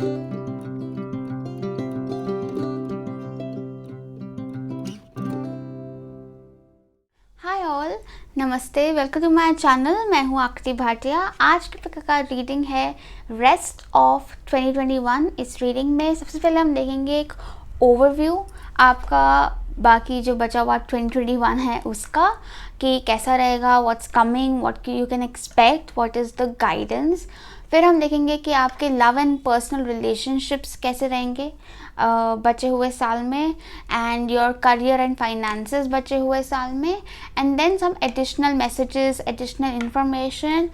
Hi all, नमस्ते, welcome to my channel. मैं हूँ आकृति भाटिया। आज के प्रकार का रीडिंग है रेस्ट ऑफ 2021। इस रीडिंग में सबसे पहले हम देखेंगे एक ओवरव्यू आपका बाकी जो बचा हुआ 2021 है उसका, कि कैसा रहेगा, what's coming, what you can expect, what is the guidance. फिर हम देखेंगे कि आपके लव एंड पर्सनल रिलेशनशिप्स कैसे रहेंगे बचे हुए साल में, and your career and finances बचे हुए साल में, and then some additional messages, additional information,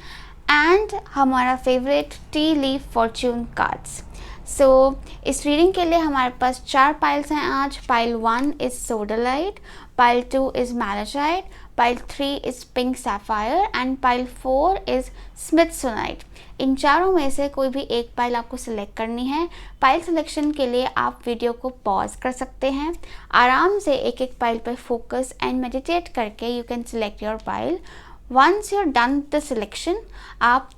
and हमारा favourite tea leaf fortune cards. So इस रीडिंग के लिए हमारे पास 4 पाइल्स हैं आज। Pile 1 is sodalite, pile 2 is malachite, pile 3 is pink sapphire, and pile 4 is smithsonite. इन चारों में से कोई भी एक पाइल आपको सिलेक्ट करनी है। पाइल सिलेक्शन के लिए आप वीडियो को पॉज कर सकते हैं, आराम से एक एक पाइल पर फोकस एंड मेडिटेट करके you can select your pile. Once you are done the selection, आप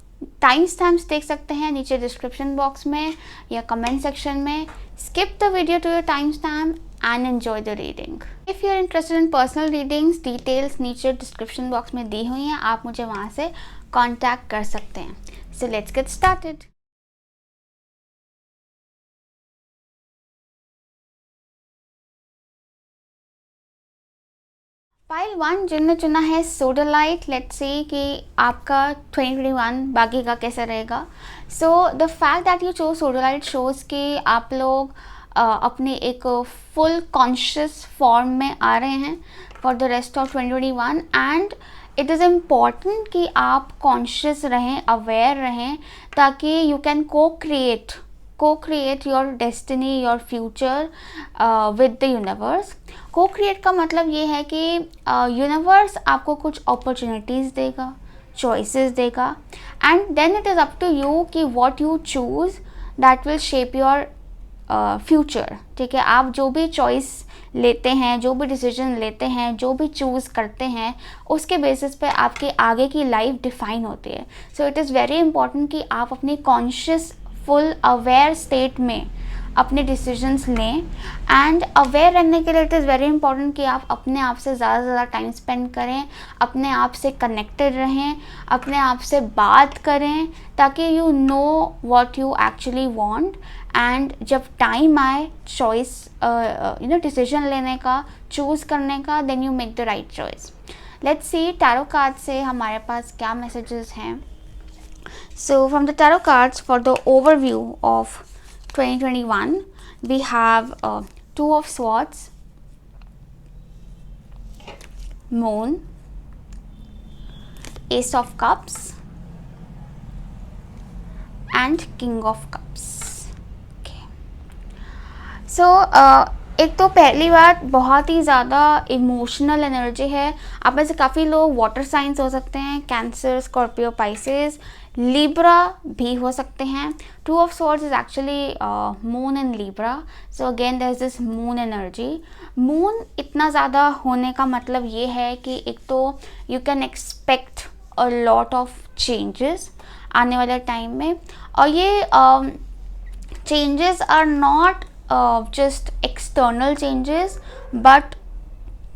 टाइम स्टैम्प्स देख सकते हैं नीचे डिस्क्रिप्शन बॉक्स में या कमेंट सेक्शन में। Skip the video to your time stamp and enjoy the reading. If you are interested in personal readings, details नीचे description box में दी हुई हैं, आप मुझे वहाँ से कॉन्टैक्ट कर सकते हैं। So let's get started. Pile 1 जिनने चुना है सोडलाइट, लेट्स सी कि आपका 2021 बाकी का कैसा रहेगा। So the fact that you chose sodalite shows कि आप लोग अपने एक फुल कॉन्शियस फॉर्म में आ रहे हैं for the rest of 2021, and it is important कि आप कॉन्शियस रहें, अवेयर रहें, ताकि यू कैन को create your destiny, your future with the universe. को क्रिएट का मतलब ये है कि यूनिवर्स आपको कुछ अपॉर्चुनिटीज़ देगा, चॉइसेस देगा, and then it is up to you कि what you choose that will shape your future. ठीक है, आप जो भी चॉइस लेते हैं, जो भी डिसीजन लेते हैं, जो भी चूज़ करते हैं, उसके बेसिस पे आपके आगे की लाइफ डिफाइन होती है। सो इट इज़ वेरी इंपॉर्टेंट कि आप अपनी कॉन्शियस फुल अवेयर स्टेट में अपने डिसीजंस लें, एंड अवेयर रहने के लिए इट इज़ वेरी इंपॉर्टेंट कि आप अपने आप से ज़्यादा से ज़्यादा टाइम स्पेंड करें, अपने आप से कनेक्टेड रहें, अपने आप से बात करें, ताकि you know what you actually want, and जब टाइम आए चॉइस डिसीजन लेने का, चूज़ करने का, then you make the right choice. Let's see tarot card से हमारे पास क्या मैसेजेस हैं। So from the tarot cards for the overview of 2021, we have 2 of swords, moon, ace of cups, and king of cups. Okay. So एक तो पहली बात, बहुत ही ज़्यादा इमोशनल एनर्जी है। आप में से काफ़ी लोग वाटर साइंस हो सकते हैं, कैंसर, स्कॉर्पियो, पाइसेस, लिब्रा भी हो सकते हैं। 2 of swords is actually moon in Libra, so again there is this moon energy. Moon इतना ज़्यादा होने का मतलब ये है कि एक तो you can expect a lot of changes आने वाले टाइम में, और ये changes are not just external changes but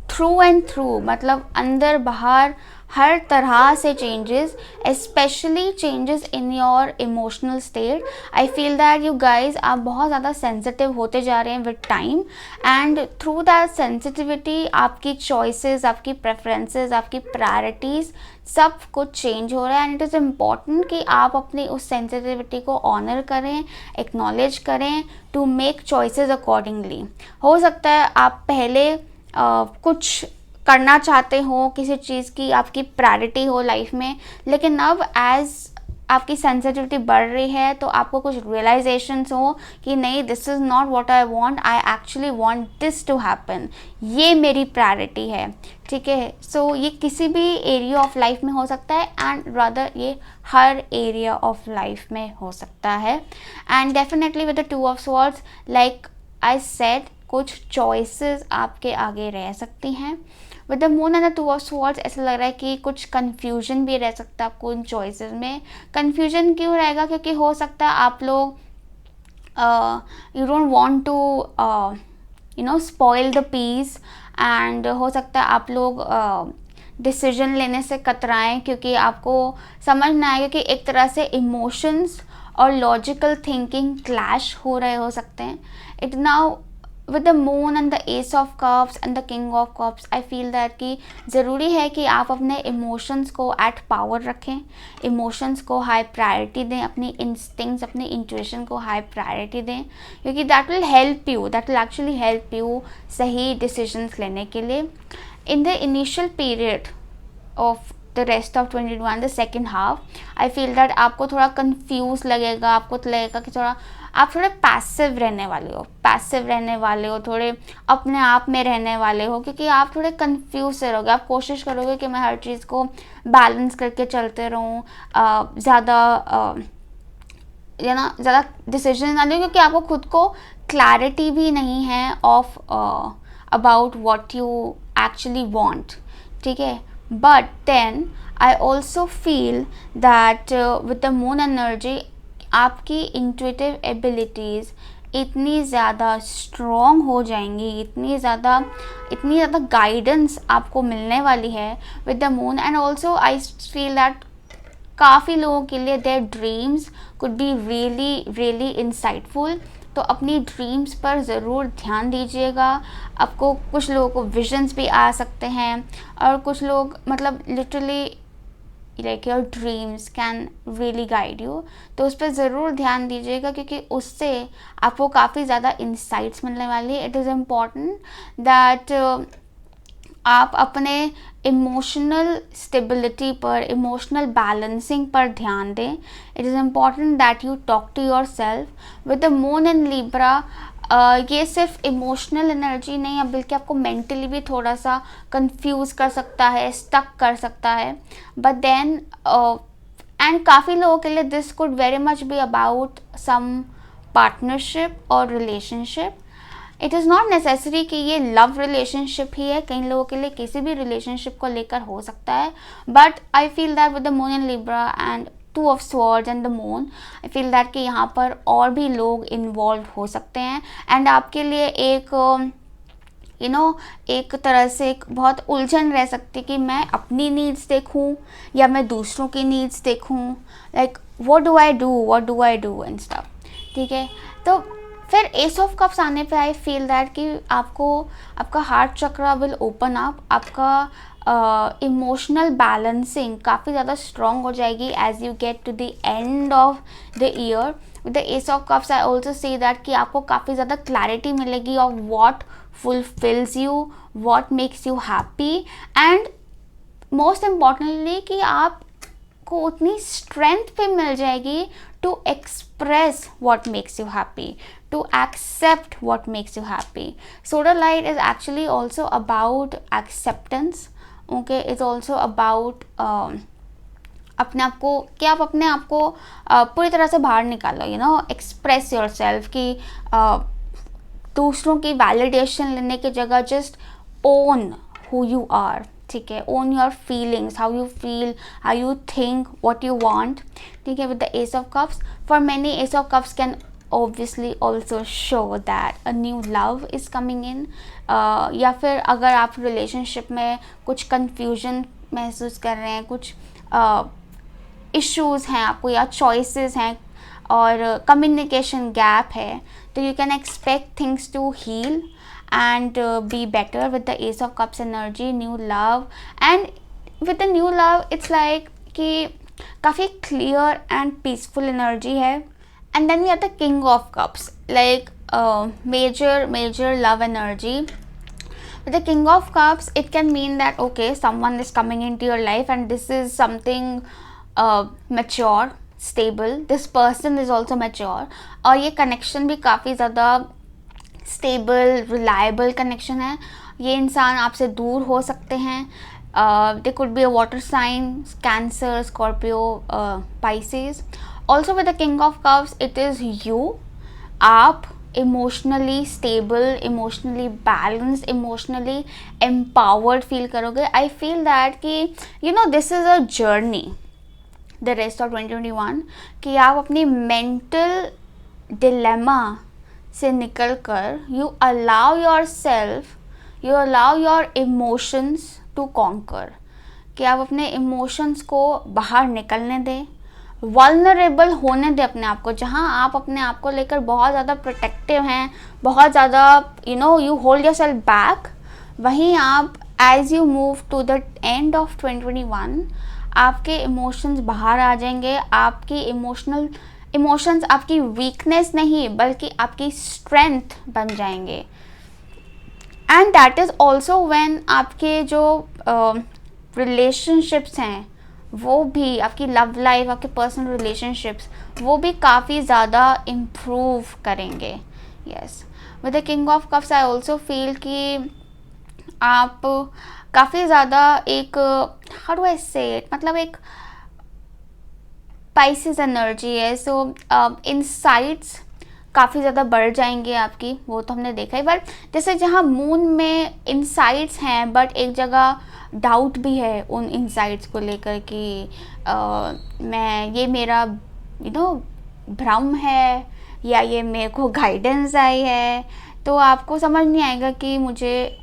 through and through, मतलब अंदर बाहर हर तरह से changes, specially changes in your emotional state. I feel that you guys आप बहुत ज़्यादा सेंसिटिव होते जा रहे हैं with time, and through that sensitivity आपकी चॉइसेस, आपकी प्रेफरेंसेस, आपकी प्रायोरिटीज़ सब कुछ चेंज हो रहा है, एंड इट इज़ इम्पॉर्टेंट कि आप अपनी उस सेंसिटिविटी को ऑनर करें, एक्नॉलेज करें, टू मेक चॉइसेस अकॉर्डिंगली। हो सकता है आप पहले कुछ करना चाहते हो, किसी चीज़ की आपकी प्रायोरिटी हो लाइफ में, लेकिन अब एज आपकी सेंसिटिविटी बढ़ रही है तो आपको कुछ रियलाइजेशंस हो कि नहीं, this is not what I want, I actually want this to happen, ये मेरी प्रायोरिटी है। ठीक है, सो ये किसी भी एरिया ऑफ लाइफ में हो सकता है, एंड रादर ये हर एरिया ऑफ लाइफ में हो सकता है। And definitely with the 2 of swords, like I said, कुछ चॉइसेस आपके आगे रह सकती हैं। With the moon and the 2 of swords ऐसा लग रहा है कि कुछ कन्फ्यूजन भी रह सकता है आपको उन चॉइसेस में। कन्फ्यूजन क्यों रहेगा? क्योंकि हो सकता है आप लोग you don't want to spoil the peace, and हो सकता है आप लोग डिसीजन लेने से कतराएं क्योंकि आपको समझ ना आएगा कि एक तरह से इमोशंस और लॉजिकल थिंकिंग क्लैश हो रहे हो सकते हैं. It now with the moon and the ace of cups and the king of cups, I feel that कि ज़रूरी है कि आप अपने इमोशंस को एट पावर रखें, इमोशंस को हाई प्रायोरिटी दें, अपनी इंस्टिंक्ट्स, अपनी इंट्यूशन को हाई प्रायोरिटी दें, क्योंकि that will help you, that will actually help you सही डिसीजंस लेने के लिए. In the initial period of the rest of 2021, the second half, I feel that आपको थोड़ा कंफ्यूज लगेगा, आपको तो लगेगा कि थोड़ा आप थोड़े पैसिव रहने वाले हो, थोड़े अपने आप में रहने वाले हो, क्योंकि आप थोड़े कंफ्यूज से रहोगे. आप कोशिश करोगे कि मैं हर चीज़ को बैलेंस करके चलते रहूँ, ज़्यादा डिसीजन ना लूँ, क्योंकि आपको खुद को क्लैरिटी भी नहीं है of about what you actually want. ठीक है, but then I also feel that with the moon energy आपकी इंट्यूटिव एबिलिटीज़ इतनी ज़्यादा स्ट्रॉन्ग हो जाएंगी, इतनी ज़्यादा गाइडेंस आपको मिलने वाली है with the moon. And also I feel that काफ़ी लोगों के लिए their dreams could be really insightful. तो अपनी ड्रीम्स पर ज़रूर ध्यान दीजिएगा. आपको कुछ लोगों को विजन्स भी आ सकते हैं, और कुछ लोग मतलब literally like your dreams can really guide you. तो उस पर ज़रूर ध्यान दीजिएगा, क्योंकि उससे आपको काफ़ी ज़्यादा इंसाइट्स मिलने वाली है. इट इज़ इम्पॉर्टेंट दैट आप अपने इमोशनल स्टेबिलिटी पर, इमोशनल बैलेंसिंग पर ध्यान दें. It is important that you talk to your self with the moon in Libra. ये सिर्फ इमोशनल एनर्जी नहीं है, बल्कि आपको मेंटली भी थोड़ा सा कंफ्यूज कर सकता है, स्टक कर सकता है. बट देन एंड काफ़ी लोगों के लिए this could very much be about some partnership और relationship. It is not necessary कि ये लव रिलेशनशिप ही है, कई लोगों के लिए किसी भी रिलेशनशिप को लेकर हो सकता है. But I feel that with the moon in Libra and two of swords and the moon, I feel that कि यहाँ पर और भी लोग इन्वॉल्व हो सकते हैं. एंड आपके लिए एक एक तरह से एक बहुत उलझन रह सकती है कि मैं अपनी नीड्स देखूँ या मैं दूसरों की नीड्स देखूँ, like what do I do and stuff. ठीक है, तो फिर एस ऑफ कप्स आने पे आई फील दैट कि आपका heart chakra will open up, आपका इमोशनल बैलेंसिंग काफ़ी ज़्यादा स्ट्रॉन्ग हो जाएगी as you get to the end of the year. With the ace of cups I also see that कि आपको काफ़ी ज़्यादा क्लैरिटी मिलेगी of what fulfils you, what makes you happy, and most importantly कि आपको उतनी स्ट्रेंथ भी मिल जाएगी to express what makes you happy, to accept what makes you happy. Solar light is actually also about acceptance. Okay, it's also about अपने आप को कि आप अपने आप को पूरी तरह से बाहर निकालो, एक्सप्रेस योर सेल्फ, कि दूसरों की वैलिडेशन लेने की जगह just own who you are. ठीक है, own your feelings, how you feel, how you think, what you want. ठीक है, with the ace of cups, for many ace of cups can obviously also show that a new love is coming in. या फिर अगर आप relationship में कुछ confusion महसूस कर रहे हैं, कुछ issues हैं आपको या choices हैं और communication gap है, तो you can expect things to heal and be better with the ace of cups energy, new love. And with the new love it's like कि काफ़ी clear and peaceful energy है. And then we have the king of cups, like major love energy. With the king of cups, it can mean that okay, someone is coming into your life and this is something mature, stable. This person is also mature. और ये connection भी काफ़ी ज़्यादा stable, reliable connection है. ये इंसान आपसे दूर हो सकते हैं. They could be a water sign, Cancer, Scorpio, Pisces. Also with the king of cups, it is you. आप emotionally stable, emotionally balanced, emotionally empowered feel करोगे. I feel that कि this is a journey, the rest of 2021, कि आप अपनी mental dilemma से निकल कर you allow your self, you allow your emotions to conquer, कि आप अपने इमोशंस को बाहर निकलने दें, वल्नरेबल होने दें अपने आप को। जहाँ आप अपने आप को लेकर बहुत ज़्यादा प्रोटेक्टिव हैं, बहुत ज़्यादा you hold your self back, वहीं आप as you move to the end of 2021 आपके इमोशंस बाहर आ जाएंगे। आपकी इमोशंस आपकी वीकनेस नहीं बल्कि आपकी स्ट्रेंथ बन जाएंगे। And that is also when आपके जो रिलेशनशिप्स हैं वो भी, आपकी लव लाइफ, आपके पर्सनल रिलेशनशिप्स वो भी काफ़ी ज़्यादा इम्प्रूव करेंगे। Yes, with the king of cups I also feel कि आप काफ़ी ज़्यादा एक, हाउ डू आई से इट, मतलब एक पाइसेस एनर्जी है। सो इनसाइट्स काफ़ी ज़्यादा बढ़ जाएंगे आपकी, वो तो हमने देखा ही। बट जैसे जहाँ मून में इनसाइट्स हैं बट एक जगह डाउट भी है उन इनसाइट्स को लेकर कि ये मेरा भ्रम है या ये मेरे को गाइडेंस आई है, तो आपको समझ नहीं आएगा कि मुझे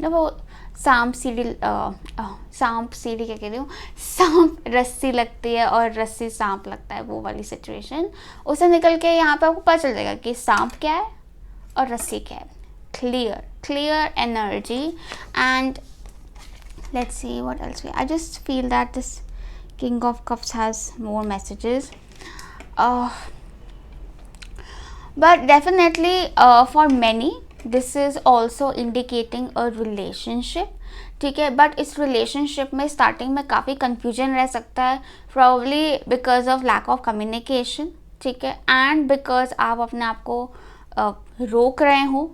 वो सांप सीढ़ी क्या कहती हूँ, सांप रस्सी लगती है और रस्सी सांप लगता है, वो वाली सिचुएशन, उसे निकल के यहाँ पे आपको पता चल जाएगा कि सांप क्या है और रस्सी क्या है। Clear energy. And let's see what else I just feel that this king of cups has more messages, but definitely for many this is also indicating a relationship, ठीक है। बट इस रिलेशनशिप में स्टार्टिंग में काफ़ी confusion रह सकता है, probably because of lack of communication, ठीक है, एंड बिकॉज आप अपने आप को रोक रहे हो,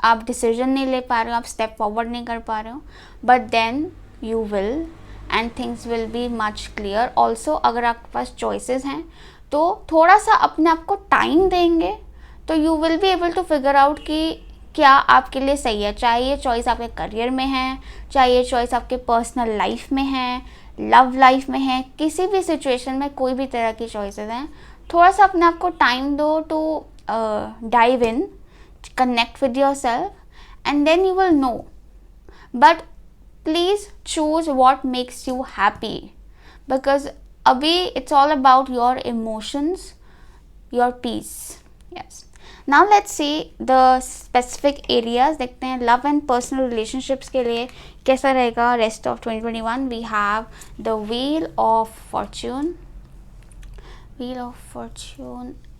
आप डिसीजन नहीं ले पा रहे हो, आप स्टेप फॉरवर्ड नहीं कर पा रहे हो, but then you will end things will be much clear. Also अगर आपके पास चॉइसेस हैं तो थोड़ा सा अपने आप को टाइम देंगे तो you will be able to figure out कि क्या आपके लिए सही है, चाहे ये चॉइस आपके करियर में है, चाहे ये चॉइस आपके पर्सनल लाइफ में है, लव लाइफ में है, किसी भी सिचुएशन में कोई भी तरह की चॉइसेस हैं, थोड़ा सा अपने आप को टाइम दो to dive in, connect with yourself and then you will know, but please choose what makes you happy because abhi it's all about your emotions, your peace. Yes, now let's see the specific areas, देखते हैं love and personal relationships के लिए कैसा रहेगा rest of 2021. We have the wheel of fortune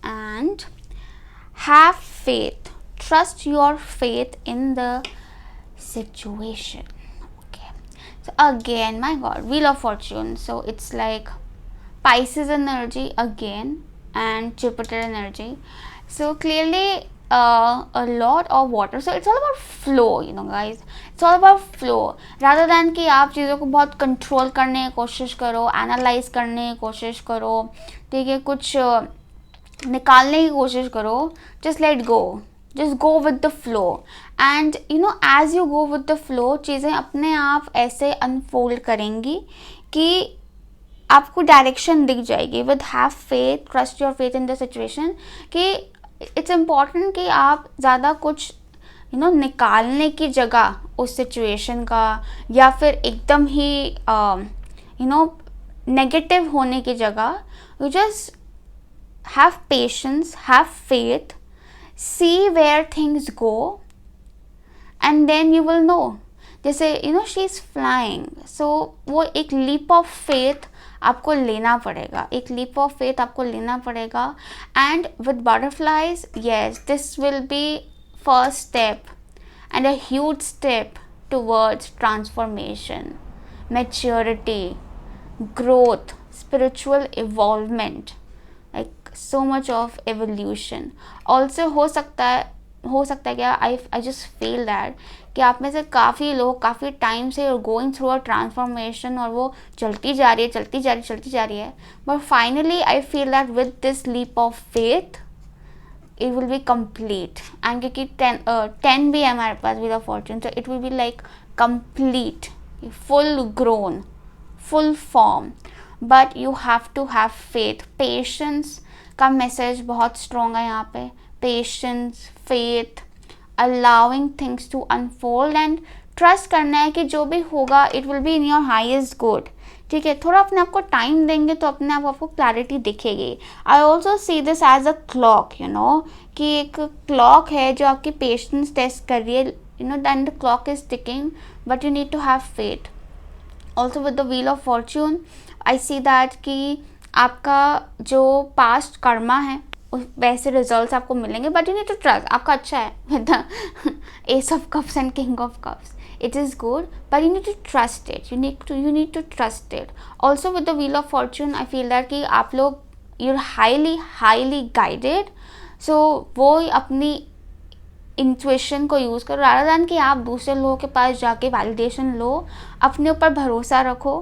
and have faith. Trust your faith in the situation. Okay, so again, my god, wheel of fortune, so it's like Pisces energy again and Jupiter energy, so clearly a lot of water, so it's all about flow, guys, it's all about flow rather than कि आप चीज़ों को बहुत control करने की कोशिश करो, analyse करने की कोशिश करो, ठीक है, कुछ निकालने की कोशिश करो, just let go, just go with the flow and as you go with the flow चीज़ें अपने आप ऐसे unfold करेंगी कि आपको डायरेक्शन दिख जाएगी। with have faith, trust your faith in the situation, कि it's important कि आप ज़्यादा कुछ निकालने की जगह उस सिचुएशन का या फिर एकदम ही नेगेटिव होने की जगह you just have patience, have faith, see where things go and then you will know. जैसे she is flying, so वो एक leap of faith आपको लेना पड़ेगा, एक leap of faith आपको लेना पड़ेगा। and with butterflies, yes, this will be first step and a huge step towards transformation, maturity, growth, spiritual evolvement, like so much of evolution. Also हो सकता है क्या, I just feel that कि आप में से काफ़ी लोग काफ़ी टाइम से गोइंग थ्रू अ ट्रांसफॉर्मेशन और वो चलती जा रही है, but finally I feel that with this leap of faith it will be complete. And क्योंकि 10 भी है हमारे पास wheel of fortune, so it will be like complete, full grown, full form, but you have to have faith, patience, का message बहुत strong है यहाँ पे। Patience, faith, allowing things to unfold and trust करना है कि जो भी होगा it will be in your highest good. ठीक है, थोड़ा अपने आप को टाइम देंगे तो अपने आप आपको क्लैरिटी दिखेगी। I also see this as a clock, you know, कि एक क्लॉक है जो आपकी पेशेंस टेस्ट कर रही है, you know, then the clock is ticking, but you need to have faith. Also with the wheel of fortune I see that कि आपका जो पास्ट कर्मा है वैसे रिजल्ट्स आपको मिलेंगे, but you need to trust. आपका अच्छा है with the ace of cups and king of cups, it is good, but you need to trust it. You need to trust it. Also with the wheel of fortune I feel that कि आप लोग you're highly guided, so वो अपनी intuition को use करो rather than कि आप दूसरे लोगों के पास जाके वैलिडेशन लो। अपने ऊपर भरोसा रखो,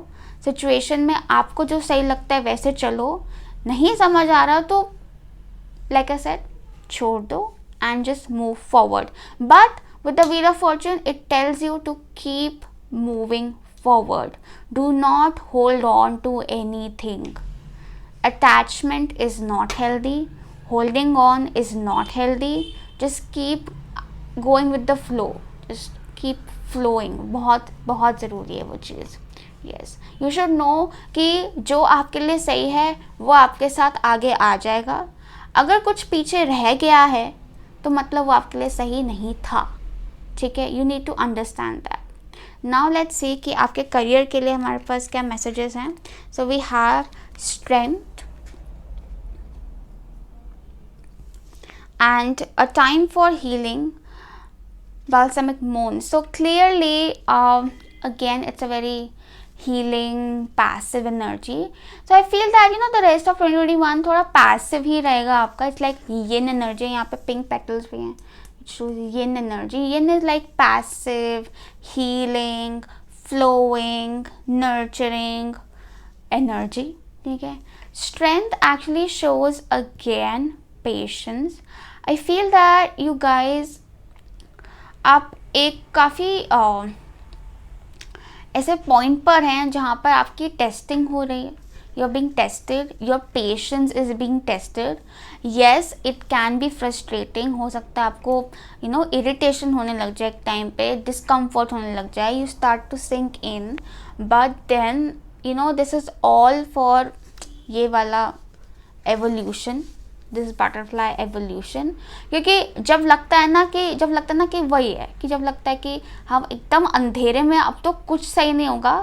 सिचुएशन में आपको जो सही लगता है वैसे चलो। नहीं समझ आ रहा तो like I said, छोड़ दो and just move forward. But with the wheel of fortune it tells you to keep moving forward. Do not hold on to anything. Attachment is not healthy, holding on is not healthy. Just keep going with the flow, just keep flowing. बहुत बहुत ज़रूरी है वो चीज़। Yes, you should know कि जो आपके लिए सही है वो आपके साथ आगे आ जाएगा। अगर कुछ पीछे रह गया है तो मतलब वो आपके लिए सही नहीं था। ठीक है, you need to understand that. Now let's see कि आपके करियर के लिए हमारे पास क्या मैसेजेस हैं। So we have strength and a time for healing, balsamic moon. So clearly again it's a very healing passive energy. So I feel that, you know, the rest of 2021 थोड़ा passive ही रहेगा आपका। It's like yin energy, यहाँ पे pink petals भी हैं, yin energy. Yin is like passive, healing, flowing, nurturing energy. ठीक है, strength actually shows again patience. I feel that you guys, आप एक काफ़ी ऐसे पॉइंट पर हैं जहाँ पर आपकी टेस्टिंग हो रही है। You are being tested, your patience is being tested. Yes, it can be frustrating, हो सकता है आपको यू नो इरिटेशन होने लग जाए, एक टाइम पे डिस्कम्फर्ट होने लग जाए, you start to sink in, but then you know this is all for ये वाला एवोल्यूशन, दिस बटरफ्लाई एवोल्यूशन। क्योंकि जब लगता है ना कि वही है, कि जब लगता है कि हम एकदम अंधेरे में, अब तो कुछ सही नहीं होगा,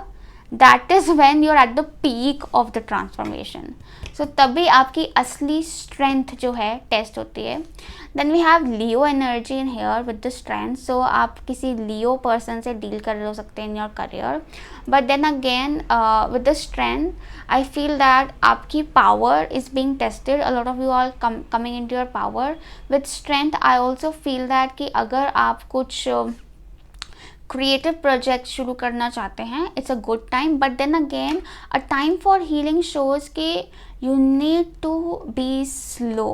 that is when you are at the peak of the transformation. So तभी आपकी असली स्ट्रेंथ जो है टेस्ट होती है। Then we have Leo energy in here with the strength. So आप किसी लियो पर्सन से डील कर रहे हो सकते हैं in your career, but then again with the strength I feel that आपकी power is being tested. A lot of you are coming into your power. With strength, I also feel that कि अगर आप कुछ creative project शुरू करना चाहते हैं, it's a good time. But then again, a time for healing shows कि you need to be slow.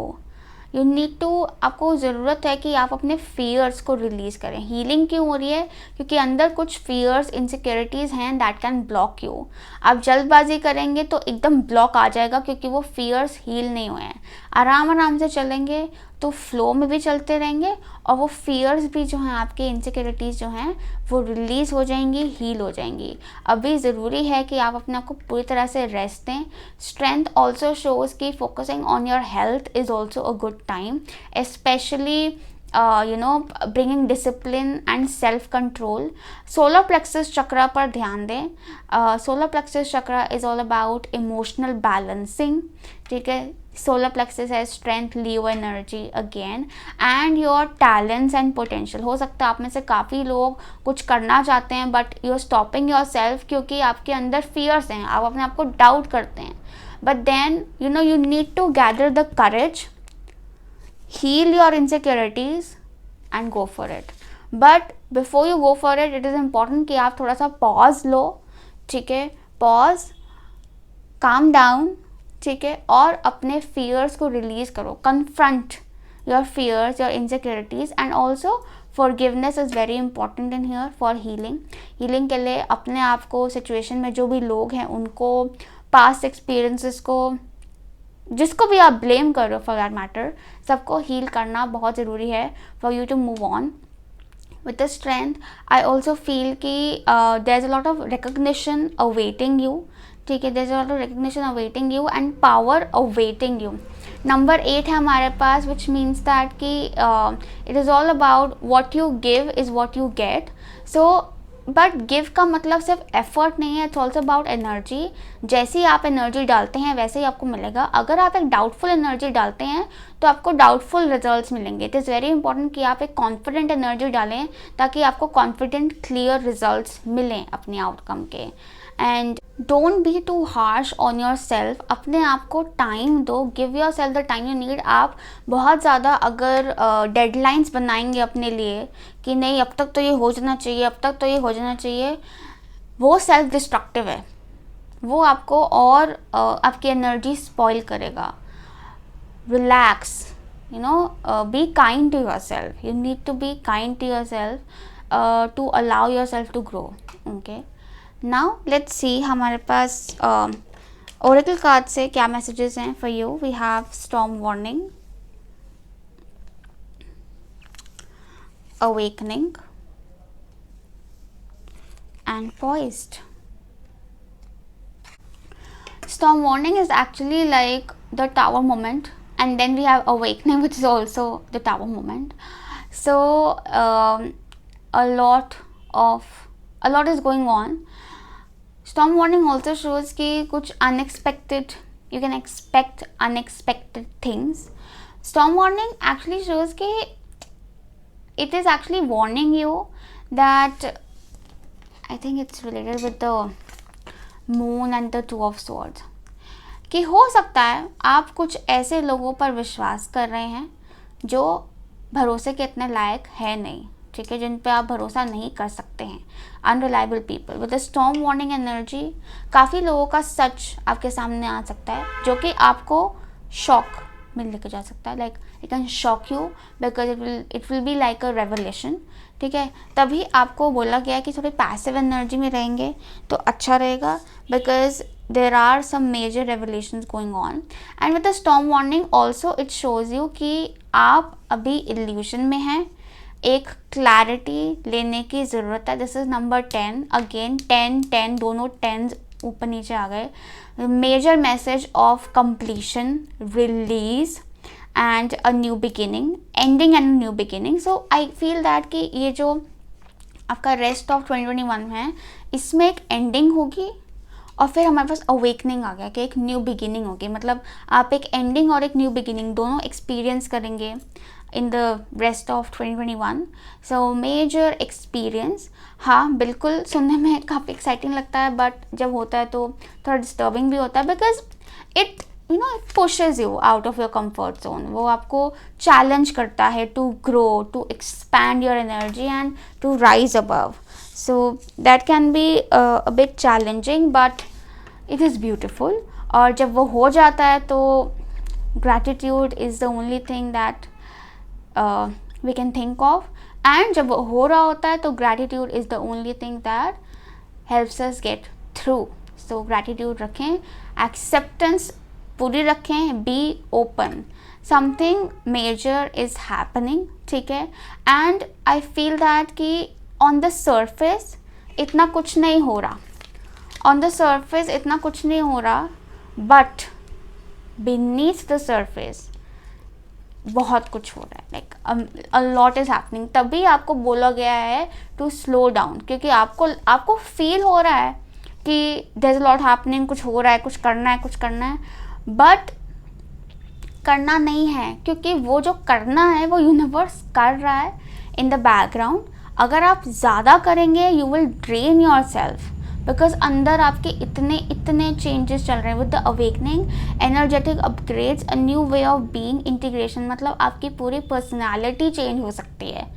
You need to, आपको ज़रूरत है कि आप अपने फियर्स को रिलीज़ करें। हीलिंग क्यों हो रही है? क्योंकि अंदर कुछ फियर्स, इनसिक्योरिटीज़ हैं दैट कैन ब्लॉक यू। आप जल्दबाजी करेंगे तो एकदम ब्लॉक आ जाएगा, क्योंकि वो फियर्स हील नहीं हुए हैं। आराम से चलेंगे तो फ्लो में भी चलते रहेंगे, और वो फियर्स भी जो हैं, आपके इनसिक्योरिटीज़ जो हैं, वो रिलीज़ हो जाएंगी, हील हो जाएंगी। अभी ज़रूरी है कि आप अपने आप को पूरी तरह से रेस्ट दें। स्ट्रेंथ ऑल्सो शोज़ कि focusing on your health is also a good time, specially you know, bringing discipline and self control. Solar plexus chakra पर ध्यान दें। solar plexus chakra is all about emotional balancing. ठीक है, solar plexus has strength, Leo energy again, and your talents and potential. हो सकता है आप में से काफ़ी लोग कुछ करना चाहते हैं, but you are stopping yourself क्योंकि आपके अंदर fears हैं, आप अपने आप को doubt करते हैं। But then you know, you need to gather the courage, heal your insecurities and go for it. But before you go for it, it is important कि आप थोड़ा सा pause लो। ठीक है, pause, calm down, ठीक है, और अपने fears को release करो। Confront your fears, your insecurities, and also forgiveness is very important in here for healing. Healing के लिए अपने आप को, situation में जो भी लोग हैं उनको, past experiences को जिसको भी आप ब्लेम कर रहे हो फॉर दैट मैटर, सबको हील करना बहुत ज़रूरी है for you to move on with the strength. I also feel कि there's a lot of recognition awaiting you, ठीक है, there's a lot of recognition awaiting you and power awaiting you. Number 8 है हमारे पास, which means that कि it is all about what you give is what you get. So but give का मतलब सिर्फ effort नहीं है, इट्स ऑल्सो अबाउट एनर्जी. जैसे ही आप एनर्जी डालते हैं वैसे ही आपको मिलेगा. अगर आप एक डाउटफुल एनर्जी डालते हैं तो आपको डाउटफुल रिजल्ट्स मिलेंगे. इट इज़ वेरी इंपॉर्टेंट कि आप एक कॉन्फिडेंट एनर्जी डालें ताकि आपको कॉन्फिडेंट क्लियर रिजल्ट्स मिलें अपने आउटकम के. And don't be too harsh on your self. अपने आप को टाइम दो, give your self the time you need. आप बहुत ज़्यादा अगर डेडलाइंस बनाएंगे अपने लिए कि नहीं अब तक तो ये हो जाना चाहिए, अब तक तो ये हो जाना चाहिए, वो सेल्फ डिस्ट्रक्टिव है. वो आपको और आपकी एनर्जी स्पॉइल करेगा. Relax, you know, be kind to your self. You need to be kind to your self to allow your self to grow. Okay, now let's see हमारे पास ओरेकल कार्ड से क्या मैसेजेस हैं for you. We have storm warning, awakening and poised. Storm warning is actually like the tower moment, and then we have awakening, which is also the tower moment. So a lot is going on. Storm warning also shows कि कुछ unexpected, you can expect unexpected things. Storm warning actually shows कि it is actually warning you that, I think it's related with the moon and the two of swords, कि हो सकता है आप कुछ ऐसे लोगों पर विश्वास कर रहे हैं जो भरोसे के इतने लायक है नहीं, ठीक है, जिन पे आप भरोसा नहीं कर सकते हैं. Unreliable people. With the storm warning energy काफ़ी लोगों का सच आपके सामने आ सकता है जो कि आपको शॉक में लेके जा सकता है. Like it can shock you because it will be like a revelation. ठीक है, तभी आपको बोला गया है कि थोड़ी पैसिव एनर्जी में रहेंगे तो अच्छा रहेगा, because there are some major revelations going on. And with the storm warning also it shows you कि आप अभी इल्यूशन में हैं. एक क्लैरिटी लेने की ज़रूरत है. This is number 10. अगेन 10 दोनों 10 ऊपर नीचे आ गए. Major message of completion, release and a new beginning, ending and new beginning. So I feel that कि ये जो आपका रेस्ट ऑफ 2021 है इसमें एक एंडिंग होगी और फिर हमारे पास अवेकनिंग आ गया कि एक न्यू बिगिनिंग होगी. मतलब आप एक एंडिंग और एक न्यू बिगिनिंग दोनों एक्सपीरियंस करेंगे in the rest of 2021. So major experience. हाँ बिल्कुल, सुनने में काफ़ी एक्साइटिंग लगता है बट जब होता है तो थोड़ा डिस्टर्बिंग भी होता है, because it you know it pushes you out of your comfort zone. वो आपको चैलेंज करता है to grow, to expand your energy and to rise above. So that can be a bit challenging but it is beautiful. और जब वो हो जाता है तो gratitude is the only thing that we can think of. And जब हो रहा होता है तो gratitude is the only thing that helps us get through. so gratitude रखें, acceptance पूरी रखें, be open, something major is happening. ठीक है, and I feel that कि on the surface इतना कुछ नहीं हो रहा, on the surface इतना कुछ नहीं हो रहा, but beneath the surface बहुत कुछ हो रहा है. Like a lot is happening. तभी आपको बोला गया है टू स्लो डाउन, क्योंकि आपको फील हो रहा है कि there is a lot happening, कुछ हो रहा है, कुछ करना है, बट करना नहीं है, क्योंकि वो जो करना है वो यूनिवर्स कर रहा है इन द बैकग्राउंड. अगर आप ज़्यादा करेंगे you will drain your self, because अंदर आपके इतने चेंजेस चल रहे हैं. With the awakening, energetic upgrades, a new way of being, integration. मतलब आपकी पूरी पर्सनालिटी चेंज हो सकती है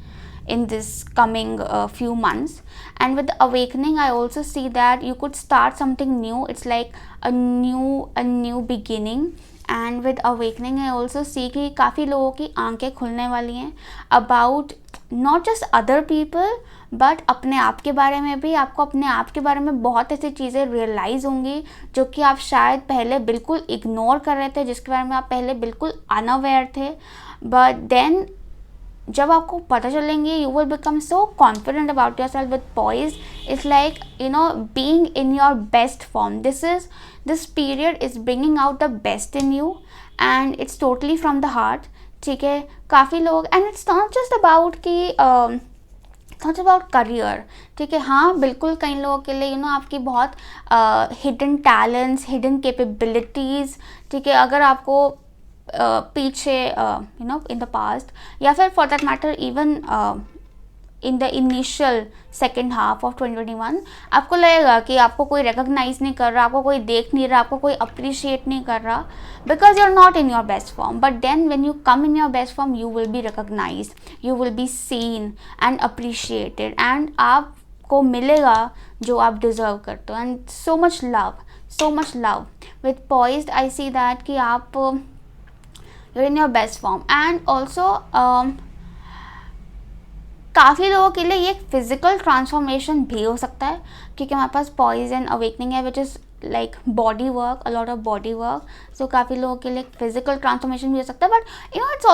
in this coming few months. And with the awakening I also see that you could start something new. It's like a new beginning. And with awakening I also see कि काफ़ी लोगों की आंखें खुलने वाली हैं about not just other people but अपने आप के बारे में भी। आपको अपने आप के बारे में बहुत ऐसी चीज़ें रियलाइज़ होंगी जो कि आप शायद पहले बिल्कुल इग्नोर कर रहे थे, जिसके बारे में आप पहले बिल्कुल अनअवेयर थे, बट देन जब आपको पता चलेंगे you will become so confident about your self. With poise it's like being in your best form. This period is bringing out the best in you and it's totally from the heart. ठीक है, काफ़ी लोग, and it's not just about कि not about career. ठीक है, हाँ बिल्कुल कई लोगों के लिए आपकी बहुत हिडन टैलेंट्स, हिडन कैपेबिलिटीज़, ठीक है, अगर आपको पीछे इन द पास्ट या फिर for that matter even in the initial second half of 2021 आपको लगेगा कि आपको कोई रिकॉग्नाइज नहीं कर रहा, आपको कोई देख नहीं रहा, आपको कोई अप्रिशिएट नहीं कर रहा, because you are not in your best form. But then when you come in your best form you will be recognise, you will be seen and appreciated, and आपको मिलेगा जो आप डिजर्व करते हो। And so much love with poised. I see that कि आप you're in your best form and also काफ़ी लोगों के लिए ये एक फिजिकल ट्रांसफॉर्मेशन भी हो सकता है, क्योंकि हमारे पास पॉइज एंड अवेकनिंग है which is like body work, a lot of body work. So काफ़ी लोगों के लिए फिजिकल ट्रांसफॉर्मेशन भी हो सकता है, but it's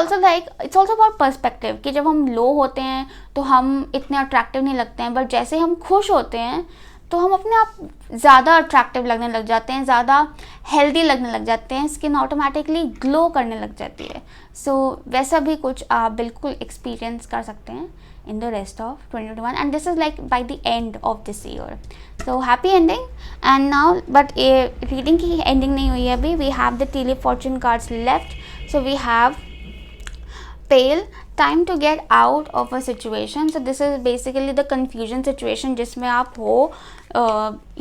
also about perspective कि जब हम लो होते हैं तो हम इतने अट्रैक्टिव नहीं लगते हैं, बट जैसे हम खुश होते हैं तो हम अपने आप ज़्यादा अट्रैक्टिव लगने लग जाते हैं, ज़्यादा हेल्दी लगने लग जाते हैं, स्किन ऑटोमेटिकली ग्लो करने लग जाती है। सो वैसा भी कुछ आप बिल्कुल एक्सपीरियंस कर सकते हैं in the rest of 2021 and this is like by the end of this year. So happy ending. And now but reading की एंडिंग नहीं हुई है अभी, we have the tele fortune cards left. So we have Pale, time to get out of a situation. So this is basically the confusion situation जिसमें आप हो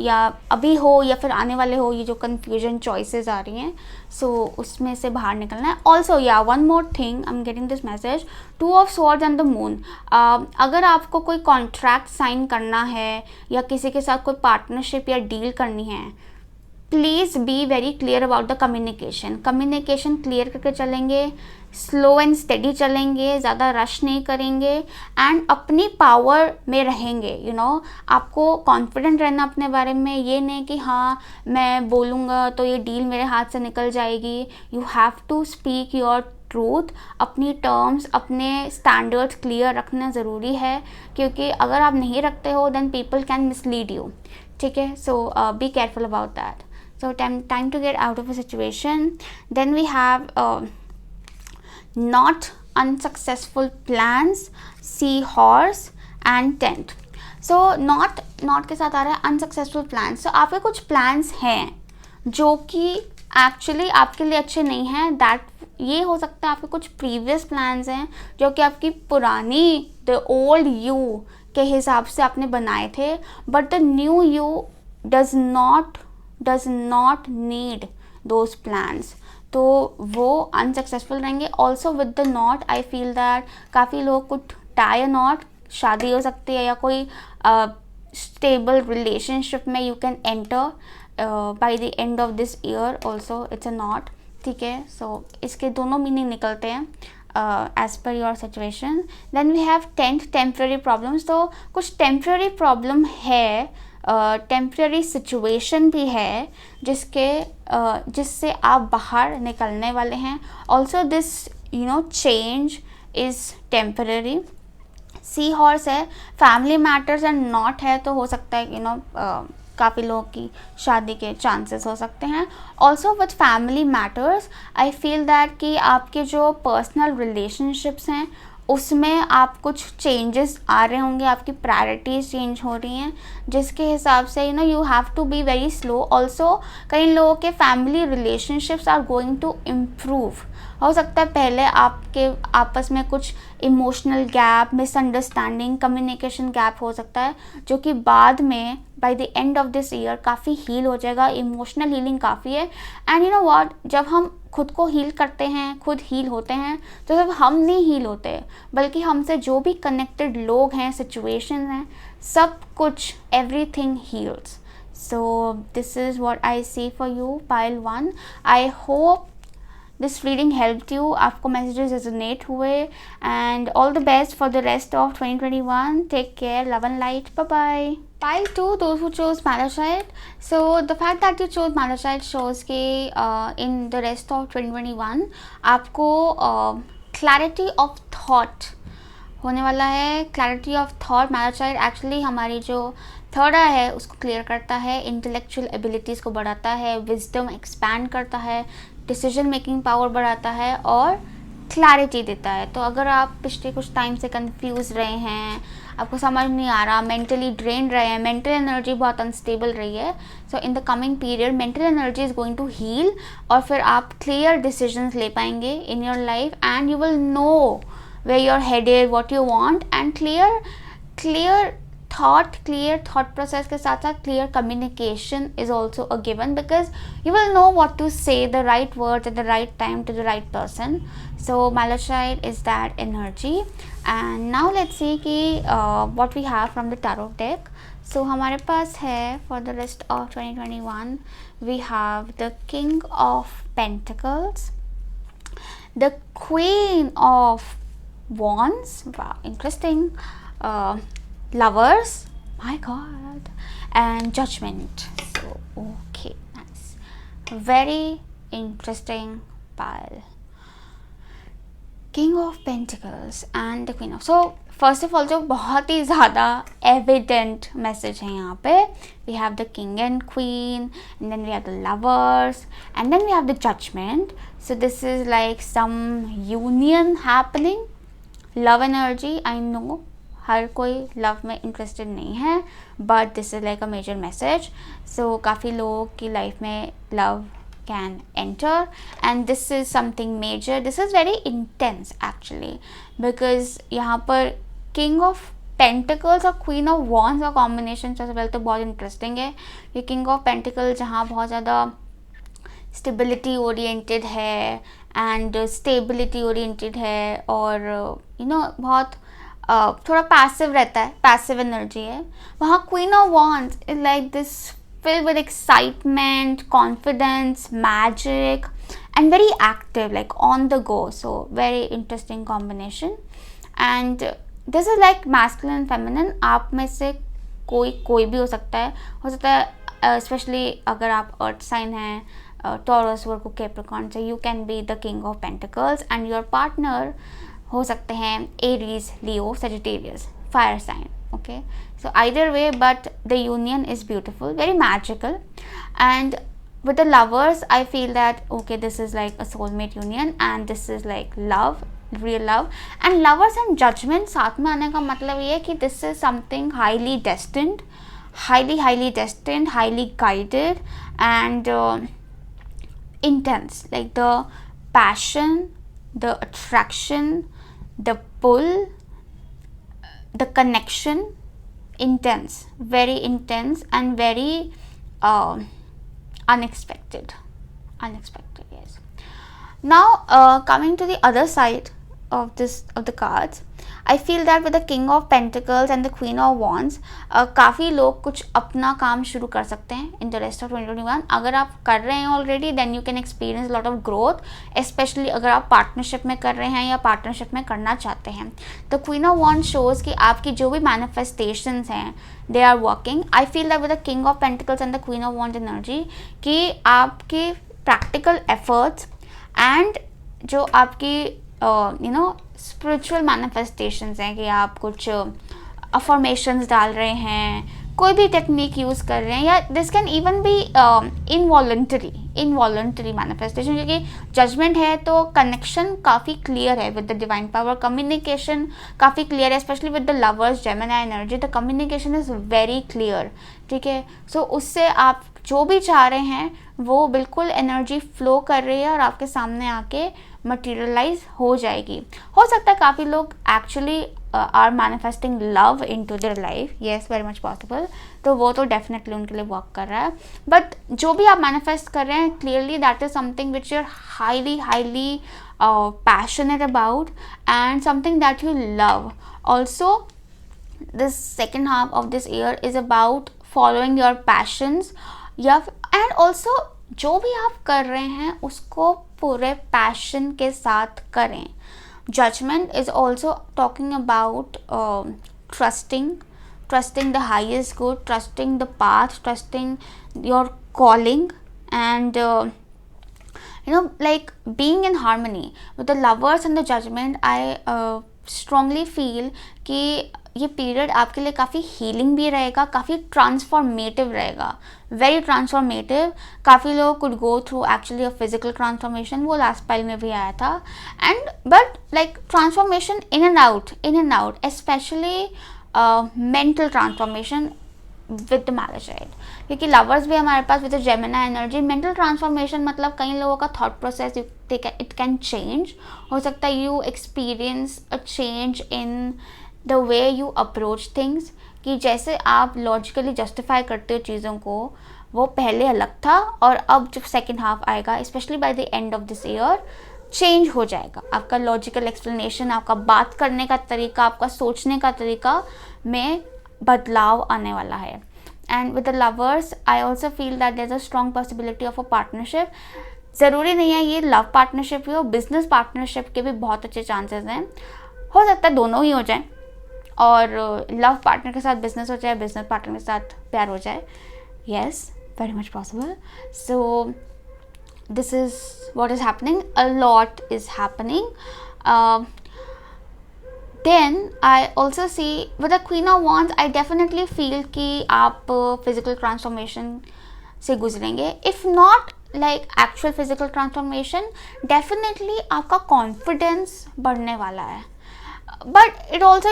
या अभी हो या फिर आने वाले हो, ये जो confusion choices आ रही हैं, so उसमें से बाहर निकलना है। Also yeah, one more thing, I'm getting this message, Two of Swords and the Moon। अगर आपको कोई contract sign करना है या किसी के साथ कोई partnership या deal करनी है, please be very clear about the communication clear करके चलेंगे, स्लो एंड स्टेडी चलेंगे, ज़्यादा रश नहीं करेंगे एंड अपनी पावर में रहेंगे। आपको कॉन्फिडेंट रहना अपने बारे में, ये नहीं कि हाँ मैं बोलूँगा तो ये डील मेरे हाथ से निकल जाएगी। You have to speak your truth, अपनी टर्म्स, अपने स्टैंडर्ड्स क्लियर रखना ज़रूरी है, क्योंकि अगर आप नहीं रखते हो then people can mislead you. ठीक है, so be careful about that. So time to get out of a situation. Then we have not unsuccessful plans, seahorse and tent. So not के साथ आ रहा है unsuccessful plans. So आपके कुछ plans हैं जो कि एक्चुअली आपके लिए अच्छे नहीं हैं। दैट ये हो सकता है आपके कुछ प्रीवियस प्लान्स हैं जो कि आपकी पुरानी द ओल्ड यू के हिसाब से आपने बनाए थे, but the new you does not need those plans, तो वो अनसक्सेसफुल रहेंगे। Also with the not I feel that काफ़ी लोग कुछ टाई अ नॉट, शादी हो सकती है या कोई स्टेबल रिलेशनशिप में you can enter bye the end of this year. Also it's a not. ठीक है, सो इसके दोनों मीनिंग निकलते हैं एज पर your situation. Then we have temporary problems. तो कुछ टेम्प्रेरी प्रॉब्लम है, टेम्प्रेरी सिचुएशन भी है जिससे आप बाहर निकलने वाले हैं। Also this change is temporary. Sea horse है, फैमिली मैटर्स एंड नॉट है, तो हो सकता है काफ़ी लोगों की शादी के चांसेस हो सकते हैं। Also with family matters I feel that कि आपके जो पर्सनल रिलेशनशिप्स हैं उसमें आप कुछ चेंजेस आ रहे होंगे, आपकी प्रायोरिटीज़ चेंज हो रही हैं, जिसके हिसाब से you have to be very slow. Also कई लोगों के family relationships are going to improve. हो सकता है पहले आपके आपस में कुछ emotional gap, misunderstanding, communication gap हो सकता है, जो कि बाद में by the end of this year काफ़ी हील हो जाएगा। इमोशनल हीलिंग काफ़ी है। एंड व्हाट, जब हम खुद को हील करते हैं, खुद हील होते हैं, तो जब हम नहीं हील होते बल्कि हमसे जो भी कनेक्टेड लोग हैं, सिचुएशन हैं, सब कुछ, everything heals. So this is what I see for you, pile 1। I hope this reading helped you, आपको मैसेजेस रेजोनेट हुए, and all the best for the rest of 2021. Take care, love and light, bye bye. Pile 2, those who chose Malachite. So the fact that you chose Malachite shows कि in the rest of 2021 आपको clarity of thought होने वाला है. Clarity of thought, मैलाचाइट actually हमारी जो third आई है उसको clear करता है, इंटेलेक्चुअल एबिलिटीज़ को बढ़ाता है, विजडम एक्सपैंड करता है, डिसीजन मेकिंग पावर बढ़ाता है और क्लैरिटी देता है. तो अगर आप पिछले कुछ टाइम से कंफ्यूज रहे हैं, आपको समझ नहीं आ रहा, मेंटली ड्रेन रहे हैं, मेंटल एनर्जी बहुत अनस्टेबल रही है, so in the coming period mental energy is going to heal और फिर आप क्लियर डिसीजंस ले पाएंगे in your life and you will know where you're headed, what you want, and clear thought process के साथ साथ clear communication is also a given, because you will know what to say, the right words at the right time to the right person. So Malachite is that energy. And now let's see कि what we have from the tarot deck. So हमारे पास है for the rest of 2021 we have the King of Pentacles, the Queen of Wands, wow, interesting, Lovers, my god, and Judgment. So okay, nice, very interesting pile. King of Pentacles and the Queen of, so first of all जो बहुत ही ज़्यादा evident message है यहाँ पे, we have the king and queen, and then we have the lovers, and then we have the judgement. So this is like some union happening, love energy. I know हर कोई love में interested नहीं है, but this is like a major message. So काफ़ी लोगों की life में love can enter and this is something major. This is very intense actually, because यहाँ पर King of Pentacles और Queen of Wands का combination सबसे पहले तो बहुत इंटरेस्टिंग है. ये King of Pentacles जहाँ बहुत ज़्यादा स्टेबिलिटी ओरिएंटेड है एंड स्टेबिलिटी ओरिएंटेड है और यू नो बहुत थोड़ा पैसिव रहता है, पैसिव एनर्जी है. वहाँ Queen of Wands is like this filled with excitement, confidence, magic, and very active, like on the go. So very interesting combination. And this is like masculine and feminine. आप में से कोई भी हो सकता है especially अगर आप अर्थ साइन हैं, टॉरस, वर्गो, कैप्रिकॉर्न, से you can be the king of pentacles and your partner हो सकते हैं Aries, Leo, Sagittarius, fire sign. Okay, so either way, but the union is beautiful, very magical. And with the lovers I feel that okay, this is like a soulmate union and this is like love, real love. And lovers and judgment साथ में आने का मतलब ये है कि this is something highly destined, highly guided and intense, like the passion, the attraction, the pull, the connection, intense, very intense and very unexpected, yes. Now coming to the other side of the cards, I feel that with the King of Pentacles and the Queen of Wands, काफ़ी लोग कुछ अपना काम शुरू कर सकते हैं in the rest of 2021. अगर आप कर रहे हैं already, then you can experience lot of growth, especially अगर आप पार्टनरशिप में कर रहे हैं या पार्टनरशिप में करना चाहते हैं. तो Queen of Wands shows कि आपकी जो भी manifestations हैं, they are working. I feel that with the King of Pentacles and the Queen of Wands energy, कि आपके practical efforts and जो आपकी स्पिरिचुअल मैनिफेस्टेशंस हैं कि आप कुछ अफर्मेशंस डाल रहे हैं, कोई भी टेक्निक यूज़ कर रहे हैं, या this can even be involuntary manifestation, क्योंकि जजमेंट है तो कनेक्शन काफ़ी क्लियर है with the divine power, communication काफ़ी क्लियर है, specially with the lovers Gemini energy, the communication is very clear. ठीक है, सो उससे आप जो भी चाह रहे हैं वो बिल्कुल एनर्जी फ्लो कर रही है और आपके सामने आके मटीरियलाइज हो जाएगी. हो सकता है काफ़ी लोग actually are manifesting love into their life, yes, very much possible, तो वो तो डेफिनेटली उनके लिए वर्क कर रहा है. बट जो भी आप मैनिफेस्ट कर रहे हैं, clearly that is something which you are highly passionate about and something that you love. Also this second half of this year is about following your passions, या एंड ऑल्सो जो भी आप कर रहे हैं उसको पूरे पैशन के साथ करें. Judgment is also talking about trusting the highest good, trusting the path, trusting your calling, and like being in harmony with the lovers and the Judgment. I strongly feel कि ये पीरियड आपके लिए काफ़ी healing भी रहेगा, काफ़ी transformative रहेगा, very transformative. काफ़ी लोग could go through actually a physical transformation, वो लास्ट पाइल में भी आया था. And but like transformation in and out specially mental transformation with the malachite, क्योंकि लवर्स भी हमारे पास with Gemini energy. Mental transformation मतलब कई लोगों का thought process it can change. हो सकता है you experience a change in the way you approach things, कि जैसे आप लॉजिकली जस्टिफाई करते हो चीज़ों को, वो पहले अलग था और अब जब सेकेंड हाफ आएगा specially bye the end of this year change हो जाएगा. आपका लॉजिकल एक्सप्लेनेशन, आपका बात करने का तरीका, आपका सोचने का तरीका में बदलाव आने वाला है. And with the lovers I also feel that there is a strong possibility of a partnership. ज़रूरी नहीं है ये लव पार्टनरशिप ही हो, बिजनेस पार्टनरशिप के भी बहुत अच्छे चांसेस हैं. हो सकता है दोनों ही हो जाए, और लव पार्टनर के साथ बिजनेस हो जाए, बिजनेस पार्टनर के साथ प्यार हो जाए. Yes, very much possible. So this is what is happening. A lot is happening. Then I also see with the Queen of Wands, I definitely feel कि आप physical transformation से गुजरेंगे. If not like actual physical transformation, definitely आपका confidence बढ़ने वाला है. But it also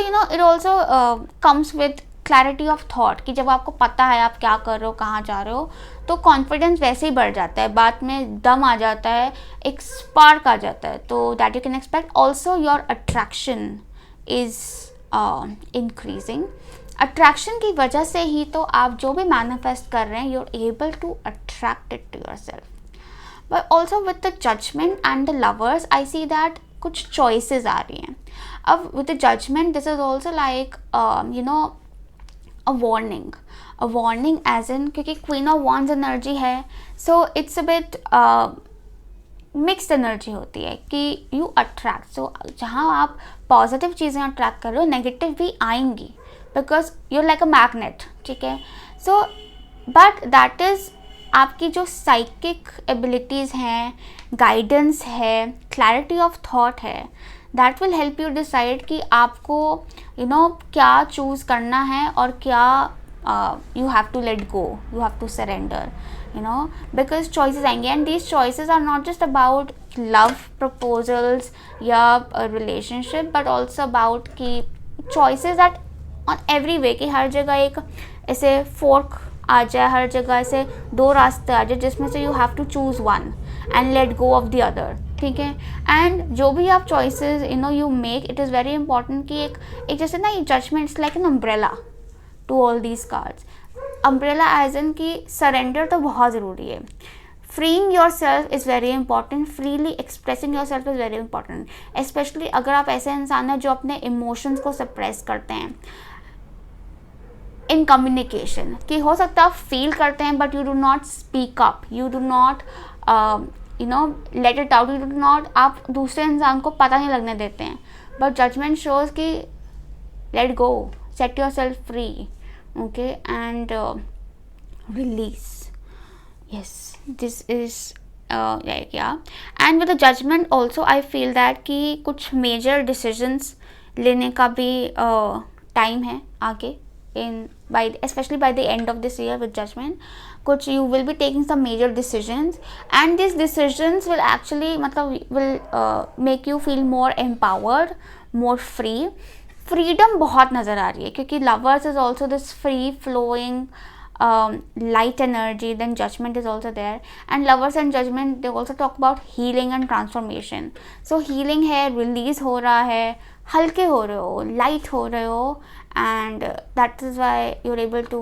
comes with clarity of thought, कि जब आपको पता है आप क्या कर रहे हो, कहाँ जा रहे हो, तो कॉन्फिडेंस वैसे ही बढ़ जाता है, बात में दम आ जाता है, एक स्पार्क आ जाता है. तो that you can expect. Also your attraction is increasing. Attraction की वजह से ही तो आप जो भी मैनिफेस्ट कर रहे हैं, you are able to attract it to your self. But also with the judgement and the lovers I see that कुछ चॉइसेस आ रही हैं. अब with the judgement this is also like a warning as in, क्योंकि Queen of Wands एनर्जी है, so it's a bit mixed energy होती है कि you attract. so जहाँ आप पॉजिटिव चीज़ें अट्रैक्ट कर रहे हो, नेगेटिव भी आएंगी, because you're like a magnet. ठीक है. so but that is आपकी जो साइकिक एबिलिटीज़ हैं, गाइडेंस है, क्लैरिटी ऑफ थॉट है, that will help you decide कि आपको क्या चूज़ करना है और क्या you have to let go, you have to surrender, because choices आएंगे. And these choices are not just about love proposals या रिलेशनशिप, बट ऑल्सो अबाउट कि choices that on every way, कि हर जगह एक ऐसे फोर्क आ जाए, हर जगह ऐसे दो रास्ते आ जाए जिसमें से you have to choose one and let go of the other. ठीक है. एंड जो भी आप choices you make, it is very important कि एक जैसे ना, ये judgement it's like an umbrella to all these cards. Umbrella as in कि सरेंडर तो बहुत ज़रूरी है. Freeing yourself is very important. Freely expressing yourself is very important, specially अगर आप ऐसे इंसान हैं जो अपने इमोशंस को सप्रेस करते हैं इन कम्युनिकेशन. कि हो सकता है आप फील करते हैं but you do not speak up, you do not let it out, you do not, आप दूसरे इंसान को पता नहीं लगने देते हैं. बट जजमेंट शोज कि let go, set yourself free, okay, and release. Yes, this is like yeah. And with the judgement also I feel that कि कुछ मेजर डिसीजंस लेने का भी टाइम है आगे, especially by the end of this year with judgment. कुछ you will be taking some major decisions, and these decisions will actually make you feel more empowered, more free. freedom बहुत नज़र आ रही है, क्योंकि lovers is also this free flowing light energy. Then judgment is also there, and lovers and judgment, they also talk about healing and transformation. so healing है, release हो रहा है, हल्के हो रहे हो, लाइट हो रहे हो, and that is why you're able to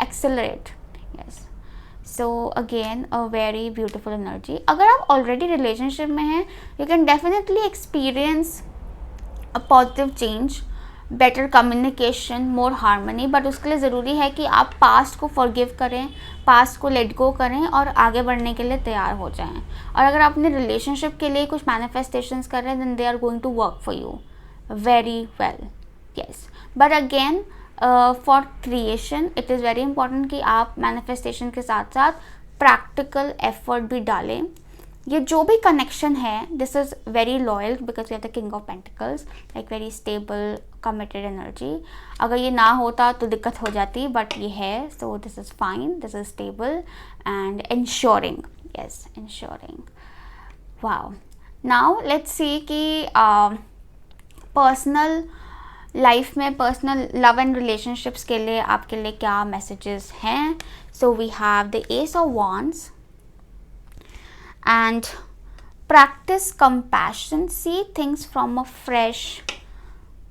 accelerate. yes, so again a very beautiful energy. अगर आप already relationship में हैं, you can definitely experience a positive change, better communication, more harmony, but उसके लिए ज़रूरी है कि आप पास्ट को फॉरगिव करें, पास्ट को लेट गो करें और आगे बढ़ने के लिए तैयार हो जाएं. और अगर आप अपने रिलेशनशिप के लिए कुछ मैनिफेस्टेशंस कर रहे हैं, then they are going to work for you very well. Yes, but again for creation it is very important कि आप मैनिफेस्टेशन के साथ साथ प्रैक्टिकल एफर्ट भी डालें. ये जो भी कनेक्शन है, this is very loyal because we are the king of pentacles, like very stable committed energy. अगर ये ना होता तो दिक्कत हो जाती, बट ये है, so this is fine, this is stable and ensuring. Yes, ensuring. Wow. Now let's see कि पर्सनल लाइफ में, पर्सनल लव एंड रिलेशनशिप्स के लिए आपके लिए क्या मैसेजेस हैं. So we have the ace of wands and practice compassion, see things from a fresh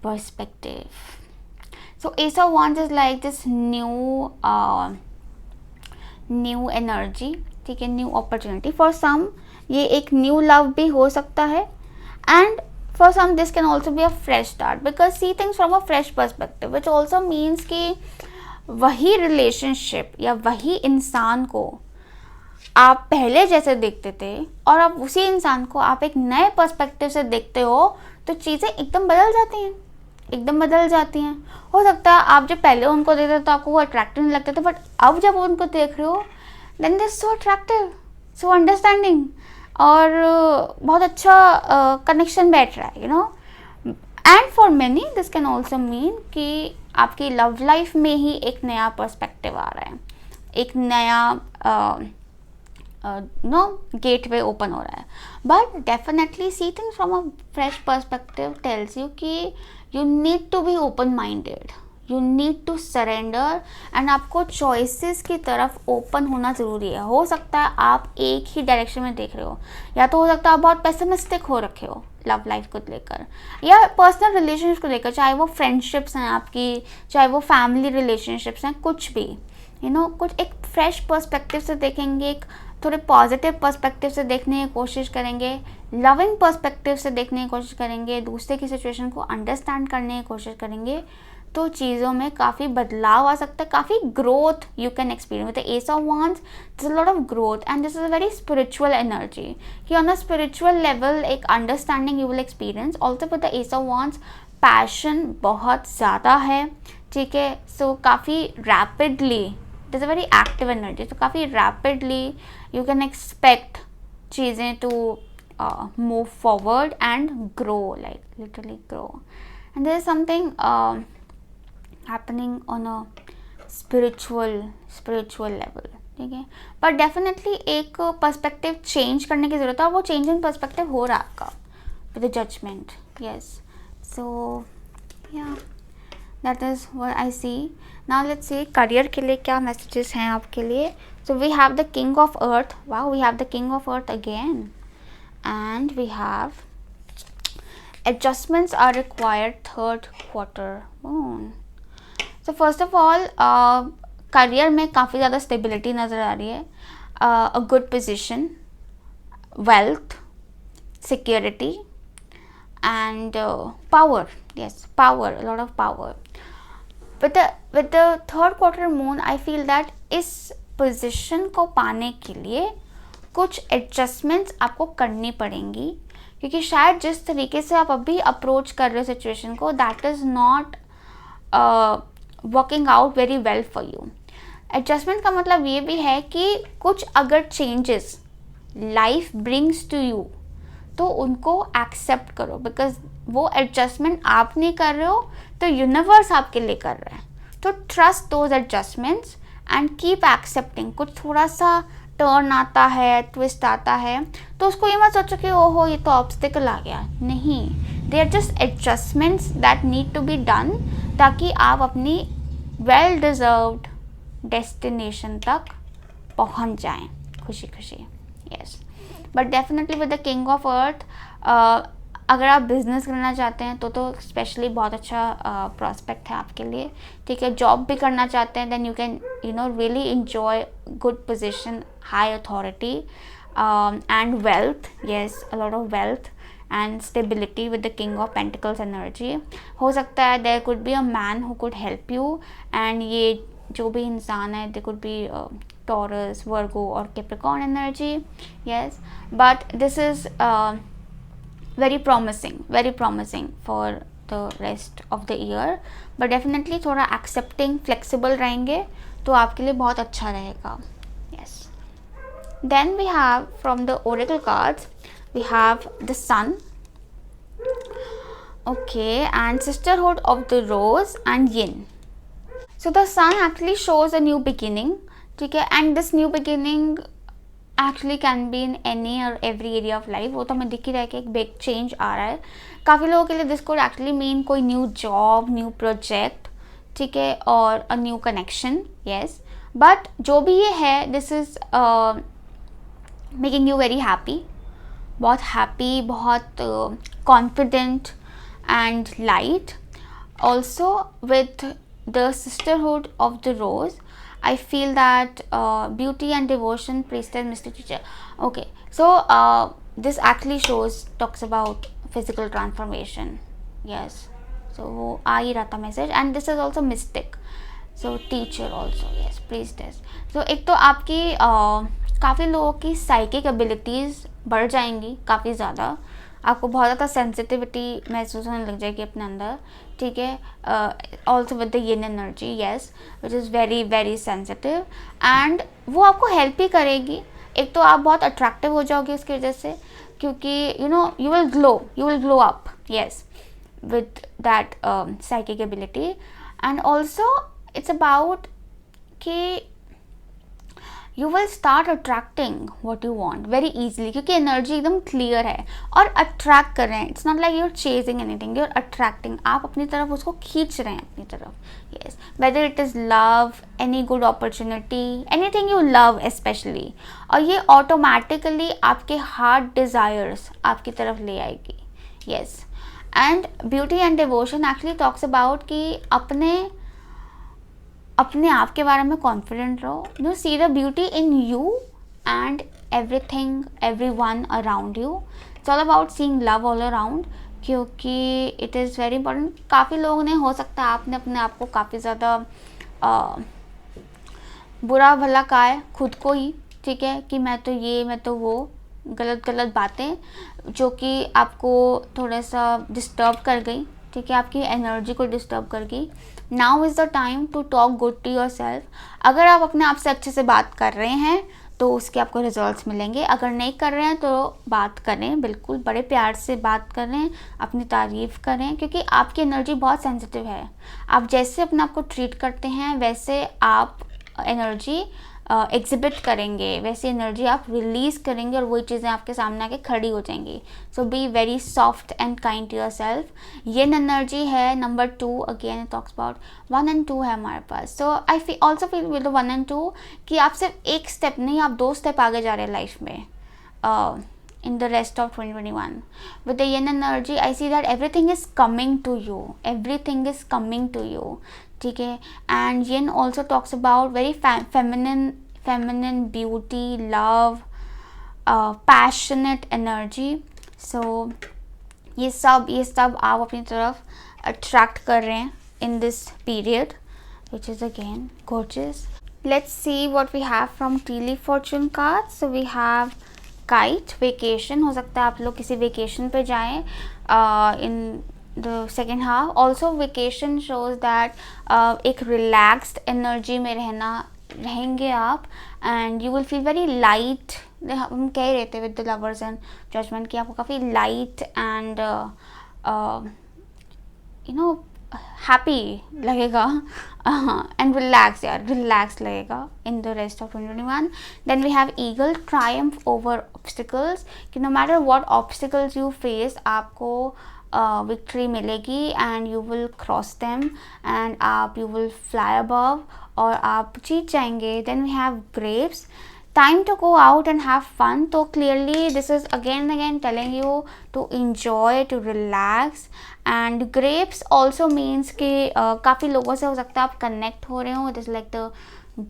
perspective. So ace of wands is like this new energy, ठीक है, new opportunity. For some ये एक न्यू लव भी हो सकता है, and for some this can also be a fresh start, because see things from a fresh perspective, which also means कि वही रिलेशनशिप या वही इंसान को आप पहले जैसे देखते थे और अब उसी इंसान को आप एक नए पर्सपेक्टिव से देखते हो, तो चीज़ें एकदम बदल जाती हैं, एकदम बदल जाती हैं. हो सकता है आप जब पहले उनको देखते थे तो आपको वो अट्रैक्टिव नहीं लगते थे, बट अब जब उनको देख रहे हो then they so attractive, so understanding, और बहुत अच्छा कनेक्शन बैठ रहा है, you know. And for many this can also mean कि आपकी लव लाइफ में ही एक नया पर्सपेक्टिव आ रहा है, एक नया नो गेटवे ओपन हो रहा है. But definitely see things from a fresh perspective tells you कि you need to be open minded, you need to surrender, and आपको चॉइसेस की तरफ ओपन होना ज़रूरी है. हो सकता है आप एक ही डायरेक्शन में देख रहे हो, या तो हो सकता है आप बहुत पेसिमिस्टिक हो रखे हो लव लाइफ को लेकर या पर्सनल रिलेशनशिप को लेकर, चाहे वो फ्रेंडशिप्स हैं आपकी, चाहे वो फैमिली रिलेशनशिप्स हैं, कुछ भी, यू नो, कुछ एक फ्रेश पर्सपेक्टिव से देखेंगे, एक थोड़े पॉजिटिव पर्सपेक्टिव से देखने की कोशिश करेंगे, लविंग पर्सपेक्टिव से देखने की कोशिश करेंगे, दूसरे की सिचुएशन को अंडरस्टैंड करने की कोशिश करेंगे, तो चीज़ों में काफ़ी बदलाव आ सकता है, काफ़ी growth you can experience. With the ace of wands this a lot of growth and this is a very spiritual energy, कि ऑन अ स्पिरिचुअल लेवल एक understanding you will experience. Also with the ace of wands passion बहुत ज़्यादा है, ठीक है. सो काफ़ी rapidly, it is a very active energy, तो काफ़ी रैपिडली you can expect चीज़ें to move forward and grow, like literally grow. And there is something happening on a spiritual level, ठीक है. पर डेफिनेटली एक पर्सपेक्टिव चेंज करने की ज़रूरत है, और वो चेंज इन पर्सपेक्टिव हो रहा है आपका with the judgement. Yes, so या that is what I see. Now let's see career के लिए क्या मैसेजेस हैं आपके लिए. So we have the king of earth. Wow, we have the king of earth again, and we have adjustments are required third quarter moon. So first of all, career में काफ़ी ज़्यादा stability नज़र आ रही है, a good position, wealth, security, and power. Yes, power, a lot of power. With the third quarter moon, I feel that इस position को पाने के लिए कुछ एडजस्टमेंट्स आपको करनी पड़ेंगी, क्योंकि शायद जिस तरीके से आप अभी अप्रोच कर रहे हो सिचुएशन को, that is not working out very well for you. Adjustment का मतलब ये भी है कि कुछ अगर changes life brings to you तो उनको एक्सेप्ट करो, बिकॉज वो एडजस्टमेंट आप नहीं कर रहे हो तो यूनिवर्स आपके लिए कर रहा है. तो trust those adjustments and keep accepting. कुछ थोड़ा सा टर्न आता है, ट्विस्ट आता है, तो उसको ये मत सोचो कि ओहो ये तो ऑब्स्टिकल आ गया. नहीं, they are just adjustments that need to be done, ताकि आप अपनी वेल डिजर्व्ड डेस्टिनेशन तक पहुंच जाएं खुशी खुशी. Yes, but definitely with the king of earth, अगर आप बिजनेस करना चाहते हैं तो स्पेशली बहुत अच्छा प्रॉस्पेक्ट है आपके लिए, ठीक है. जॉब भी करना चाहते हैं, then you can really enjoy good position, high authority, and wealth. Yes, a lot of wealth and stability with the King of Pentacles energy. हो सकता है there could be a man who could help you, and ये जो भी इंसान है they could be Taurus, Virgo or Capricorn energy. Yes, but this is very promising for the rest of the year, but definitely थोड़ा accepting, flexible रहेंगे तो आपके लिए बहुत अच्छा रहेगा. Yes. Then we have from the oracle cards, we have the Sun, okay, and Sisterhood of the Rose and Yin. So the Sun actually shows a new beginning, ठीक है, and this new beginning actually can be in any or every area of life. वो तो हमें दिख ही रहा है कि एक बिग चेंज आ रहा है. काफ़ी लोगों के लिए दिस कोड एक्चुअली मीन कोई न्यू जॉब, न्यू प्रोजेक्ट, ठीक है, और a new connection. Yes, but जो भी ये है this is making you very happy, बहुत confident and light. Also with the sisterhood of the rose, I feel that beauty and devotion, priestess, mystic teacher. Okay, so this actually talks about physical transformation. Yes, so वो आ ही रहा था message, and this is also mystic, so teacher also. Yes, priestess. So एक तो आपकी काफ़ी लोगों की psychic abilities बढ़ जाएंगी काफ़ी ज़्यादा. आपको बहुत ज़्यादा सेंसिटिविटी महसूस होने लग जाएगी अपने अंदर, ठीक है. Also with the yin energy, yes, which is very very sensitive, and वो आपको हेल्प ही करेगी. एक तो आप बहुत अट्रैक्टिव हो जाओगे उसकी वजह से, क्योंकि you will glow up, yes, with that psychic ability. And also it's about कि you will start attracting what you want very easily, क्योंकि एनर्जी एकदम क्लियर है और अट्रैक्ट कर रहे हैं. It's not like you are chasing anything, you are attracting. आप अपनी तरफ उसको खींच रहे हैं अपनी तरफ. Yes, whether it is love, any good opportunity, anything you love specially, और ये ऑटोमेटिकली आपके हार्ट डिज़ायर्स आपकी तरफ ले आएगी. Yes, and beauty and devotion actually talks about कि अपने आप के बारे में कॉन्फिडेंट रहो. You see the beauty in you and everything, everyone around you. It's all about seeing love all around, क्योंकि इट इज़ वेरी इंपॉर्टेंट. काफ़ी लोगों ने, हो सकता है आपने अपने आप को काफ़ी ज़्यादा बुरा भला कहा है खुद को ही, ठीक है, कि मैं तो वो गलत बातें जो कि आपको थोड़ा सा डिस्टर्ब कर गई, ठीक है, आपकी एनर्जी को डिस्टर्ब कर गई. Now is the time to talk good to your self. अगर आप अपने आप से अच्छे से बात कर रहे हैं तो उसके आपको रिजल्ट्स मिलेंगे. अगर नहीं कर रहे हैं तो बात करें, बिल्कुल बड़े प्यार से बात करें, अपनी तारीफ़ करें, क्योंकि आपकी एनर्जी बहुत सेंसिटिव है. आप जैसे अपने आप को ट्रीट करते हैं वैसे आप एनर्जी एग्जिबिट करेंगे, वैसी एनर्जी आप रिलीज़ करेंगे और वही चीज़ें आपके सामने आके खड़ी हो जाएंगी. So be very soft and kind to your self. ये एनर्जी है number 2. Again talks about 1 and 2 है हमारे पास. So I also feel with 1 and 2 कि आप सिर्फ एक स्टेप नहीं, आप 2 स्टेप आगे जा रहे हैं लाइफ में. In the rest of 2021 with the yin energy, I see that everything is coming to you, ठीक है. And yin also talks about very feminine beauty, love, passionate energy. So ये सब आप अपनी तरफ अट्रैक्ट कर रहे हैं in this period, which is again gorgeous. Let's see what we have from tea leaf fortune cards. So we have kite, vacation. हो सकता है आप लोग किसी वेकेशन पे जाएं in the second half. Also vacation shows that एक relaxed energy में रहेंगे आप, and you will feel very light. हम कह रहे थे with the lovers and judgement कि आपको काफ़ी लाइट एंड हैप्पी लगेगा and relaxed लगेगा in the rest of 2021. Then we have eagle, triumph over obstacles, कि no matter what obstacles you face आपको victory मिलेगी and you will cross them and you will fly above और आप जीत जाएंगे. Then we have grapes, time to go out and have fun. So clearly this is again telling you to enjoy, to relax. And grapes also means कि काफ़ी लोगों से हो सकता है आप कनेक्ट हो रहे हो. It is like the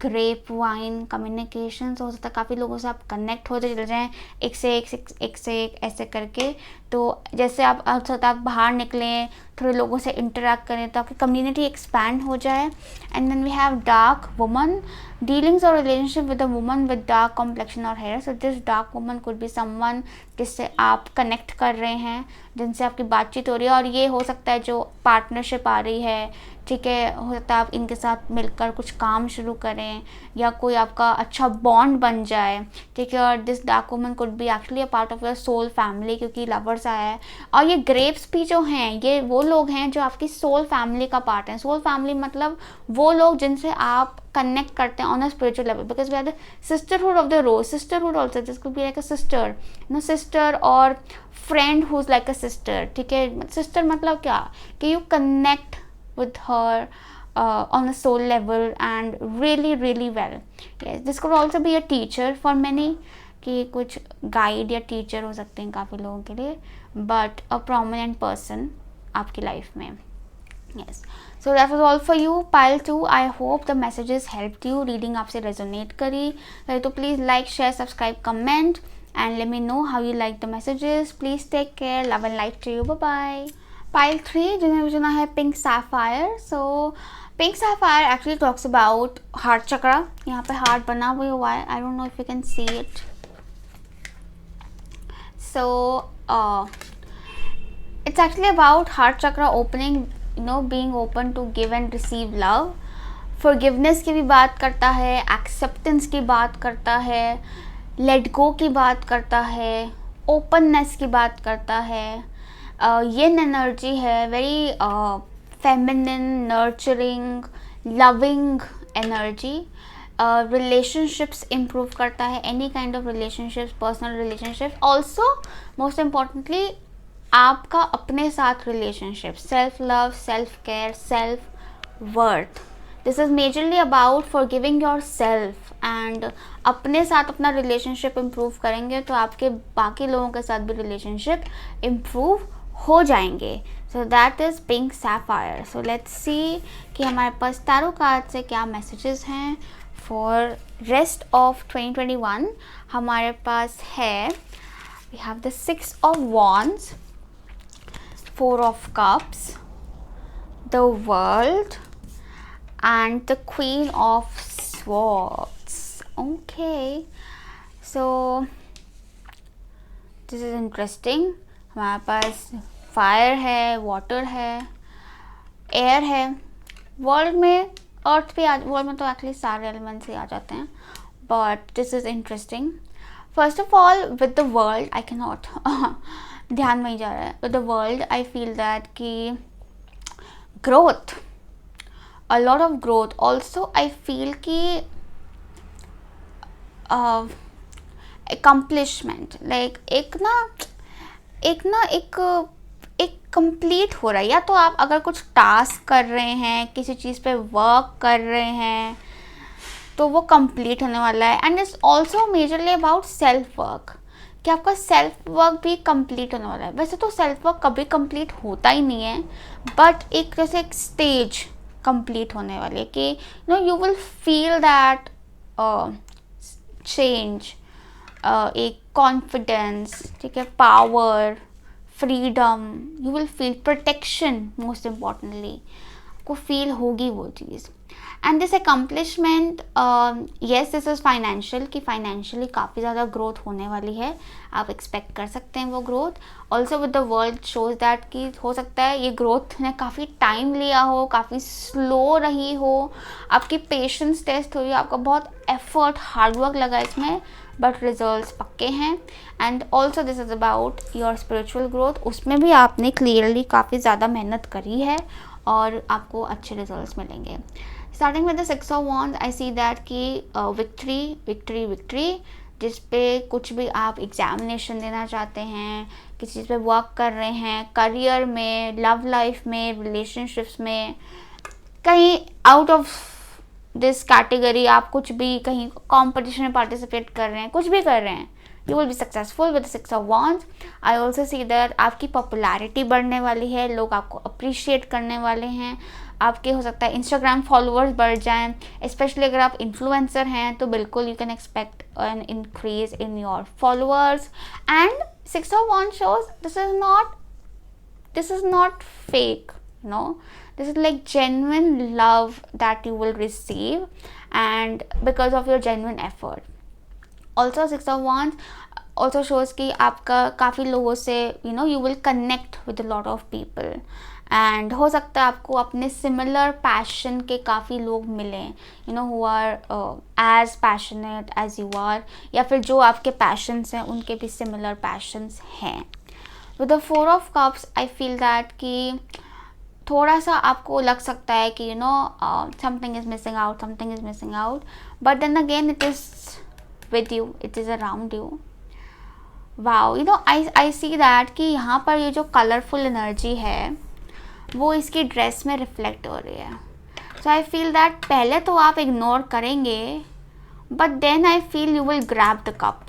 grapevine communication. हो सकता है काफ़ी लोगों से आप कनेक्ट होते चले जाएँ एक से एक ऐसे करके. तो जैसे आप बाहर निकलें, थोड़े लोगों से इंटरेक्ट करें तो आपकी कम्युनिटी एक्सपैंड हो जाए। And then we have dark woman, dealings और relationship with a woman with dark complexion और hair. So this dark woman could be someone जिससे आप कनेक्ट कर रहे हैं, जिनसे आपकी बातचीत हो रही है, और ये हो सकता है जो पार्टनरशिप आ रही है, ठीक है, हो सकता है आप इनके साथ मिलकर कुछ काम शुरू करें या कोई आपका अच्छा बॉन्ड बन जाए, ठीक है। और this dark woman could be actually a part of your soul family, क्योंकि लवर्स आया है। और ये ग्रेप्स भी जो हैं, ये वो लोग हैं जो आपकी सोल फैमिली का पार्ट हैं। सोल फैमिली मतलब वो लोग जिनसे आप कनेक्ट करते हैं on a spiritual level, because we are the sisterhood of the rose. Sisterhood also this could be like a sister, no sister और friend who is like a sister, ठीक है। सिस्टर मतलब क्या कि you connect with her on a soul level and really well. Yes, this could also be a teacher for many, कि कुछ guide या teacher हो सकते हैं काफ़ी लोगों के लिए, बट अ प्रोमिनेंट पर्सन आपकी लाइफ में। Yes, so that was all for you pile 2. I hope the messages helped you. Reading आपसे रेजोनेट करी तो please like, share, subscribe, comment and let me know how you like the messages. Please take care. Love and light to you. Bye bye. Pile 3 जिन्हें चुना है pink sapphire. So pink sapphire actually talks about heart chakra. यहाँ पे heart बना हुआ है, I don't know if you can see it. So it's actually about heart chakra opening, you know, being open to give and receive love. Forgiveness की भी बात करता है, एक्सेप्टेंस की बात करता है, लेट गो की बात करता है, ओपननेस की बात करता है। ये एनर्जी है very feminine, nurturing, loving energy. Relationships improve करता है, any kind of relationships, personal relationship. Also most importantly आपका अपने साथ relationship, self love, self care, self worth. This is majorly about forgiving your self and अपने साथ अपना relationship improve करेंगे तो आपके बाकी लोगों के साथ भी रिलेशनशिप इम्प्रूव हो जाएंगे। So that is pink sapphire. So let's see कि हमारे पास टैरो कार्ड से क्या मैसेजेस हैं फॉर रेस्ट ऑफ 2021। हमारे पास है, we have the 6 of wands, 4 of cups, the world and the Queen of Swords. Okay, so this is interesting. हमारे पास fire है, वाटर है, एयर है। वर्ल्ड में अर्थ भी वर्ल्ड में तो एक्चुअली सारे एलिमेंट्स ही आ जाते हैं, but this is interesting. First of all with the world I can not ध्यान में ही जा रहा है। With the world I feel that कि growth, a lot of growth. Also I feel कि accomplishment, like एक कंप्लीट हो रहा है। या तो आप अगर कुछ टास्क कर रहे हैं, किसी चीज़ पे वर्क कर रहे हैं तो वो कंप्लीट होने वाला है। And it's also majorly about self work, कि आपका सेल्फ वर्क भी कंप्लीट होने वाला है। वैसे तो सेल्फ वर्क कभी कंप्लीट होता ही नहीं है, बट एक जैसे एक स्टेज कंप्लीट होने वाले कि you know you will feel that change, एक कॉन्फिडेंस, ठीक है, power, freedom, you will feel protection. Most importantly आपको फील होगी वो चीज़। And this accomplishment, yes this is financial, कि फाइनेंशियली काफ़ी ज़्यादा ग्रोथ होने वाली है, आप एक्सपेक्ट कर सकते हैं वो growth. Also with the world shows that कि हो सकता है ये ग्रोथ ने काफ़ी टाइम लिया हो, काफ़ी स्लो रही हो, आपकी पेशेंस टेस्ट हुई, आपका बहुत एफर्ट, हार्डवर्क लगा इसमें, बट रिजल्ट्स पक्के हैं। And also this is about your spiritual growth, उसमें भी आपने क्लियरली काफ़ी ज़्यादा मेहनत करी है और आपको अच्छे रिजल्ट्स मिलेंगे। Starting with the 6 of wands I see that कि विक्ट्री विक्ट्री विक्ट्री, जिस पे कुछ भी आप एग्जामिनेशन देना चाहते हैं, किसी चीज़ पे वर्क कर रहे हैं, करियर में, लव लाइफ में, रिलेशनशिप्स में, कहीं आउट ऑफ दिस कैटेगरी आप कुछ भी कहीं कंपटीशन में पार्टिसिपेट कर रहे हैं, कुछ भी कर रहे हैं, you will be successful with 6 of wands. I also see that आपकी पॉपुलैरिटी बढ़ने वाली है, लोग आपको अप्रिशिएट करने वाले हैं, आपके हो सकता है इंस्टाग्राम फॉलोअर्स बढ़ जाएं, स्पेशली अगर आप इन्फ्लुएंसर हैं तो बिल्कुल you can expect an increase in your followers. And Six of Wands shows this is not fake, this is like genuine love that you will receive, and because of your genuine effort. Also Six of Wands also shows कि आपका काफ़ी लोगों से you will connect with a lot of people, and हो सकता है आपको अपने सिमिलर पैशन के काफ़ी लोग मिलें, who are as passionate as you are, या फिर जो आपके पैशंस हैं उनके भी सिमिलर पैशंस हैं. With the four of cups I feel that कि थोड़ा सा आपको लग सकता है कि something is missing out, but then again it is with you, it is around you. Wow, I see that कि यहाँ पर ये जो कलरफुल एनर्जी है वो इसकी ड्रेस में रिफ्लेक्ट हो रही है. सो आई फील दैट पहले तो आप इग्नोर करेंगे, but then I feel you will grab the cup.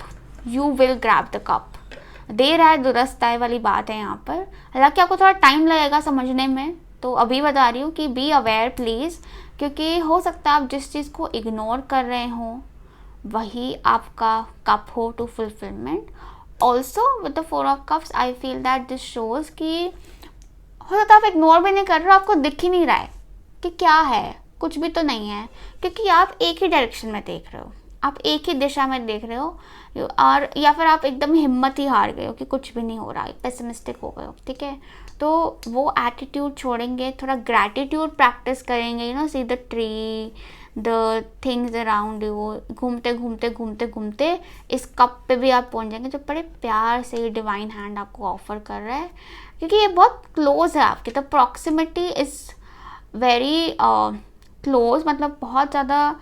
देर है दुरुस्त आए वाली बात है यहाँ पर. हालांकि आपको थोड़ा टाइम लगेगा समझने में, तो अभी बता रही हूँ कि बी अवेयर प्लीज़, क्योंकि हो सकता है आप जिस चीज़ को इग्नोर कर रहे हो वही आपका कप हो to fulfilment. Also with the four of cups I feel that this shows कि हो सकता है आप इग्नोर भी नहीं कर रहे हो, आपको दिख ही नहीं रहा है कि क्या है, कुछ भी तो नहीं है, क्योंकि आप एक ही डायरेक्शन में देख रहे हो, आप एक ही दिशा में देख रहे हो, और या फिर आप एकदम हिम्मत ही हार गए हो कि कुछ भी नहीं हो रहा है, पेसिमिस्टिक हो गए हो. ठीक है, तो वो एटीट्यूड छोड़ेंगे, थोड़ा ग्रैटिट्यूड प्रैक्टिस करेंगे, see the tree, the things around you. घूमते इस कप पे भी आप पहुंच जाएंगे जो बड़े प्यार से डिवाइन हैंड आपको ऑफर कर रहा है, क्योंकि ये बहुत क्लोज है आपके. The proximity is very close, मतलब बहुत ज़्यादा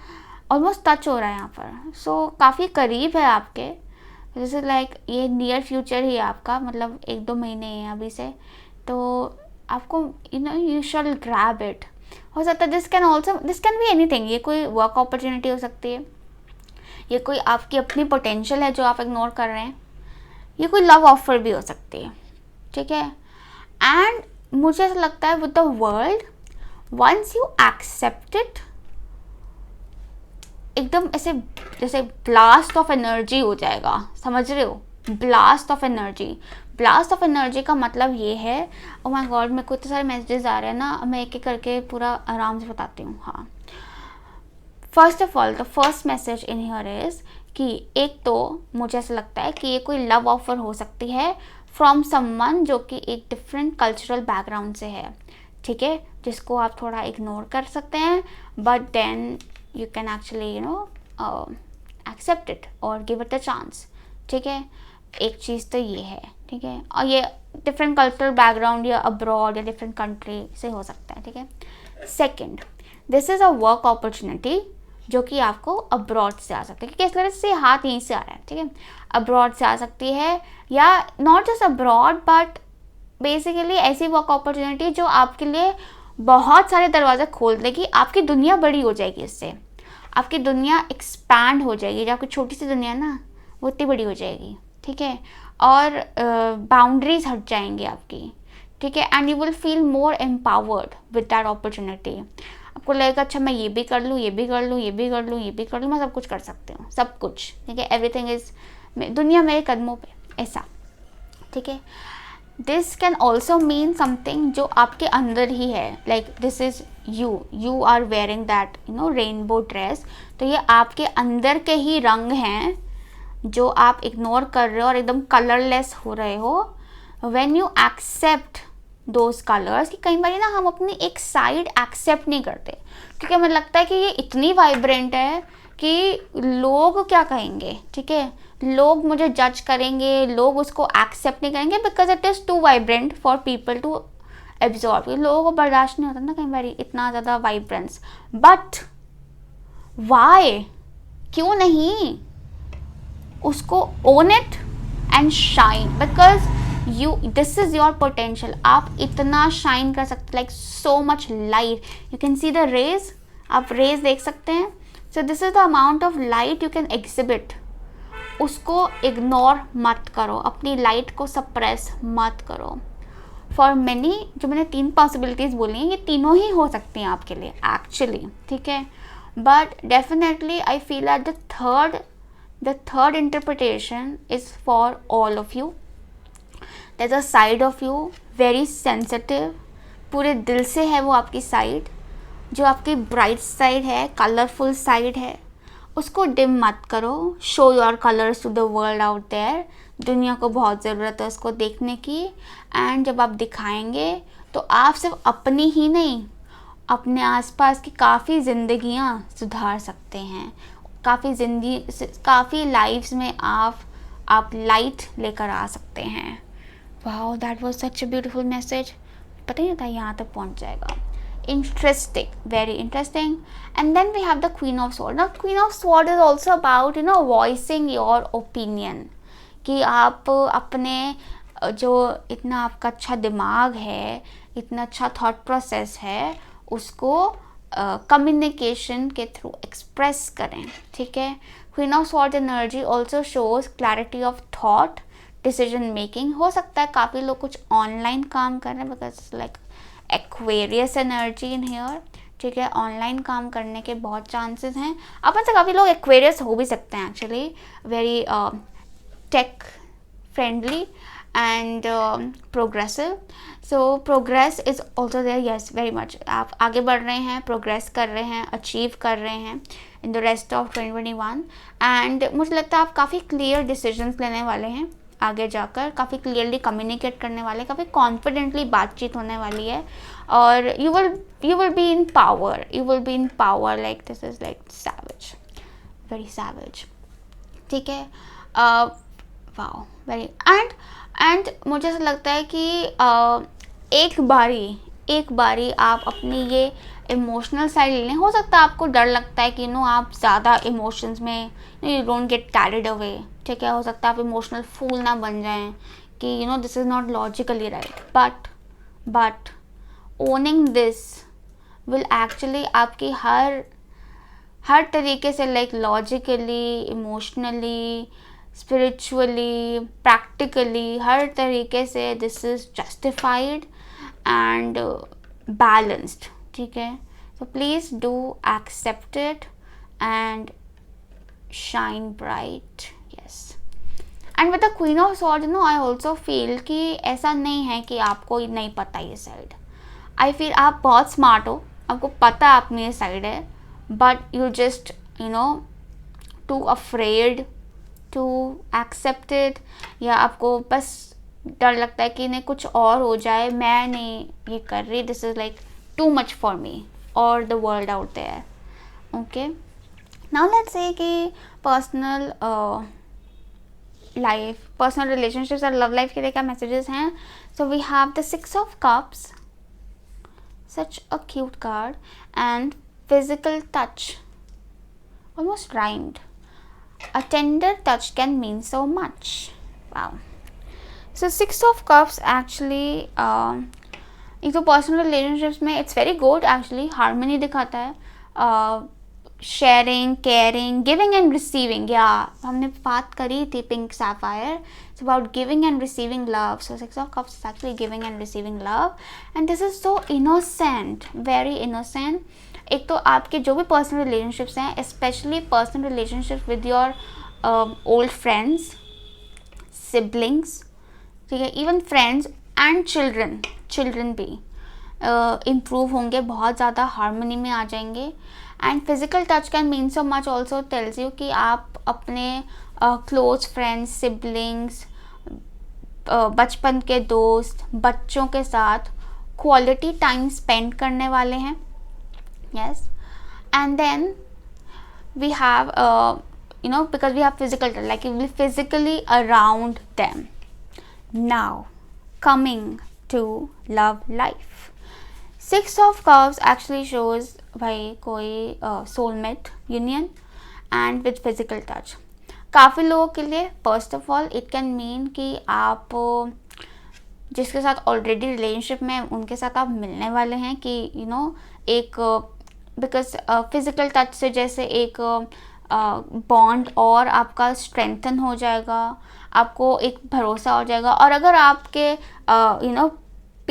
ऑलमोस्ट टच हो रहा है यहाँ पर. सो काफ़ी करीब है आपके, जैसे लाइक ये नियर फ्यूचर ही आपका, मतलब 1-2 महीने हैं अभी से, तो आपको यू शैल ग्रैब इट. हो सकता है दिस कैन बी एनीथिंग. ये कोई वर्क अपॉर्चुनिटी हो सकती है, ये कोई आपकी अपनी पोटेंशियल है जो आप इग्नोर कर रहे हैं, ये कोई लव ऑफर भी हो सकती है. ठीक है, एंड मुझे ऐसा लगता है with the world, once you accept it, एकदम ऐसे जैसे ब्लास्ट ऑफ एनर्जी हो जाएगा. समझ रहे हो, ब्लास्ट ऑफ एनर्जी का मतलब ये है. ओ माय गॉड, मेरे को इतने सारे मैसेजेस आ रहे हैं ना, मैं एक एक करके पूरा आराम से बताती हूँ. हाँ, first of all the first message in here is कि एक तो मुझे ऐसा लगता है कि ये कोई लव ऑफर हो सकती है फ्रॉम समवन जो कि एक डिफरेंट कल्चरल बैकग्राउंड से है. ठीक है, जिसको आप थोड़ा इग्नोर कर सकते हैं, but then you can actually accept it और गिव इट अ चांस. ठीक है, एक चीज़ तो ये है. ठीक है, और ये डिफरेंट कल्चरल बैकग्राउंड या अब्रॉड या डिफरेंट कंट्री से हो सकता है. ठीक है, second, this is a work opportunity जो कि आपको अब्रॉड से आ सकती है, क्योंकि इस तरह से हाथ यहीं से आ रहा है. ठीक है, अब्रॉड से आ सकती है, या not just abroad but basically ऐसी वर्क अपॉर्चुनिटी जो आपके लिए बहुत सारे दरवाजे खोल देगी. आपकी दुनिया बड़ी हो जाएगी, इससे आपकी दुनिया एक्सपैंड हो जाएगी. जो आपकी छोटी सी दुनिया ना, वो इतनी बड़ी हो जाएगी. ठीक है, और बाउंड्रीज हट जाएंगी आपकी. ठीक है, and you will feel more empowered with that opportunity. आपको लगेगा अच्छा मैं ये भी कर लूँ, मैं सब कुछ कर सकती हूँ, सब कुछ. ठीक है, एवरीथिंग इज, दुनिया मेरे कदमों पे, ऐसा. ठीक है, this can also mean something जो आपके अंदर ही है, like this is you are wearing that rainbow dress. तो ये आपके अंदर के ही रंग हैं जो आप इग्नोर कर रहे हो और एकदम कलरलेस हो रहे हो. When you accept those colours, कि कई बार ना हम अपनी एक साइड एक्सेप्ट नहीं करते, क्योंकि हमें लगता है कि ये इतनी वाइब्रेंट है कि लोग क्या कहेंगे. ठीक है, लोग मुझे जज करेंगे, लोग उसको एक्सेप्ट नहीं करेंगे, because it is too vibrant for people to absorb. लोगों को बर्दाश्त नहीं होता ना कई बार इतना ज़्यादा वाइब्रेंस. बट वाई, क्यों नहीं उसको own it and shine, because this is your potential. आप इतना शाइन कर सकते, like so much light. You can see the rays, आप रेज देख सकते हैं. So this is the amount of light you can exhibit. उसको इग्नोर मत करो, अपनी लाइट को सप्रेस मत करो. फॉर मैनी, जो मैंने 3 पॉसिबिलिटीज़ बोली हैं, ये तीनों ही हो सकती हैं आपके लिए एक्चुअली. ठीक है, but definitely I feel that the third interpretation is for all of you. there's a side of you very sensitive, पूरे दिल से है वो आपकी साइड, जो आपकी ब्राइट साइड है, कलरफुल साइड है, उसको डिम मत करो. Show your colours to the world out there. दुनिया को बहुत ज़रूरत है उसको देखने की. एंड जब आप दिखाएंगे तो आप सिर्फ अपनी ही नहीं, अपने आसपास की काफ़ी ज़िंदगियाँ सुधार सकते हैं. काफ़ी लाइफ्स में आप लाइट लेकर आ सकते हैं. Wow, that was such a beautiful message. पता ही नहीं था यहाँ तक पहुँच जाएगा. Interesting, very interesting. And then we have the Queen of Swords. Now Queen of Swords is also about voicing your opinion, कि आप अपने जो इतना आपका अच्छा दिमाग है, इतना अच्छा थॉट प्रोसेस है, उसको कम्युनिकेशन के थ्रू एक्सप्रेस करें. ठीक है. Queen of sword energy also shows clarity of thought, decision making. हो सकता है काफ़ी लोग कुछ ऑनलाइन काम कर रहे हैं, because like Aquarius energy in here. ठीक है. ऑनलाइन काम करने के बहुत चांसेस हैं. अपन से काफ़ी लोग एक्वेरियस हो भी सकते हैं actually. Very tech friendly and progressive. So progress is also there. Yes, very much. आप आगे बढ़ रहे हैं, प्रोग्रेस कर रहे हैं, अचीव कर रहे हैं in the rest of 2021. And मुझे लगता है आप काफ़ी क्लियर डिसीजंस लेने वाले हैं आगे जाकर, काफ़ी क्लियरली कम्युनिकेट करने वाले, काफ़ी कॉन्फिडेंटली बातचीत होने वाली है. और you will be in power. You will be in power. Like this is like savage, very savage. ठीक है. Wow, very. एंड मुझे ऐसा लगता है कि एक बारी आप अपनी ये इमोशनल साइड ले लें. हो सकता है आपको डर लगता है कि आप ज़्यादा इमोशंस में, you don't get carried away. ठीक है. हो सकता है आप इमोशनल फूल ना बन जाएं कि this is not logically right. But owning this will actually आपकी हर तरीके से, like logically, emotionally, spiritually, practically, हर तरीके से this is justified and balanced. ठीक है. So please do accept it and shine bright. Yes. And with the queen of sword I also feel कि ऐसा नहीं है कि आपको नहीं पता ये साइड. आई फील आप बहुत स्मार्ट हो, आपको पता है अपनी ये साइड है, but you just too afraid to accept it. या आपको बस डर लगता है कि नहीं कुछ और हो जाए, मैं नहीं ये कर रही, this is like too much for me और the world out there. Okay. Now let's say कि पर्सनल लाइफ, पर्सनल रिलेशनशिप्स और लव लाइफ के लिए क्या मैसेजेस हैं. So we have the 6 of Cups, such a cute card, and physical touch, almost rhymed. A tender touch can mean so much. Wow. So 6 of Cups actually एक तो personal relationships में it's very good actually. Harmony दिखाता है, sharing, caring, giving and receiving. या हमने बात करी थी pink sapphire. It's about giving and receiving love. So 6 of Cups is actually giving and receiving love, and this is so innocent, very innocent. एक तो आपके जो भी पर्सनल रिलेशनशिप्स हैं, specially personal relationships with your old friends, siblings. ठीक है. Even friends and children भी improve होंगे, बहुत ज़्यादा हार्मनी में आ जाएंगे. And physical touch can mean so much also tells you कि आप अपने क्लोज फ्रेंड्स, सिबलिंग्स, बचपन के दोस्त, बच्चों के साथ क्वालिटी टाइम स्पेंड करने वाले हैं. Yes. And then we have because we have physical touch, like you will be physically around them. Now coming to love life, 6 of Cups actually shows भाई कोई soulmate union and with physical touch. काफ़ी लोगों के लिए first of all it can mean कि आप जिसके साथ ऑलरेडी रिलेशनशिप में उनके साथ आप मिलने वाले हैं, कि एक बिकॉज फिज़िकल टच से जैसे एक बॉन्ड और आपका स्ट्रेंथन हो जाएगा, आपको एक भरोसा हो जाएगा. और अगर आपके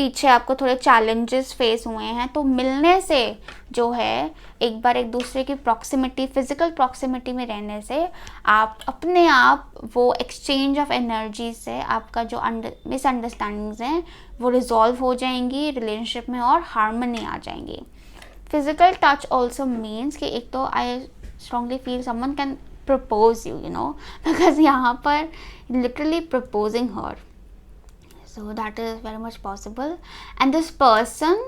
पीछे आपको थोड़े चैलेंजेस फेस हुए हैं, तो मिलने से जो है एक बार एक दूसरे की प्रॉक्सिमिटी, फिजिकल प्रॉक्सिमिटी में रहने से आप अपने आप वो एक्सचेंज ऑफ एनर्जी से आपका जो मिसअंडरस्टैंडिंग्स हैं वो रिजॉल्व हो जाएंगी रिलेशनशिप में और हार्मनी आ जाएंगी. फिजिकल टच ऑल्सो मीन्स कि एक तो आई strongly feel someone can propose you, because यहाँ पर literally proposing her. So that is very much possible, and this person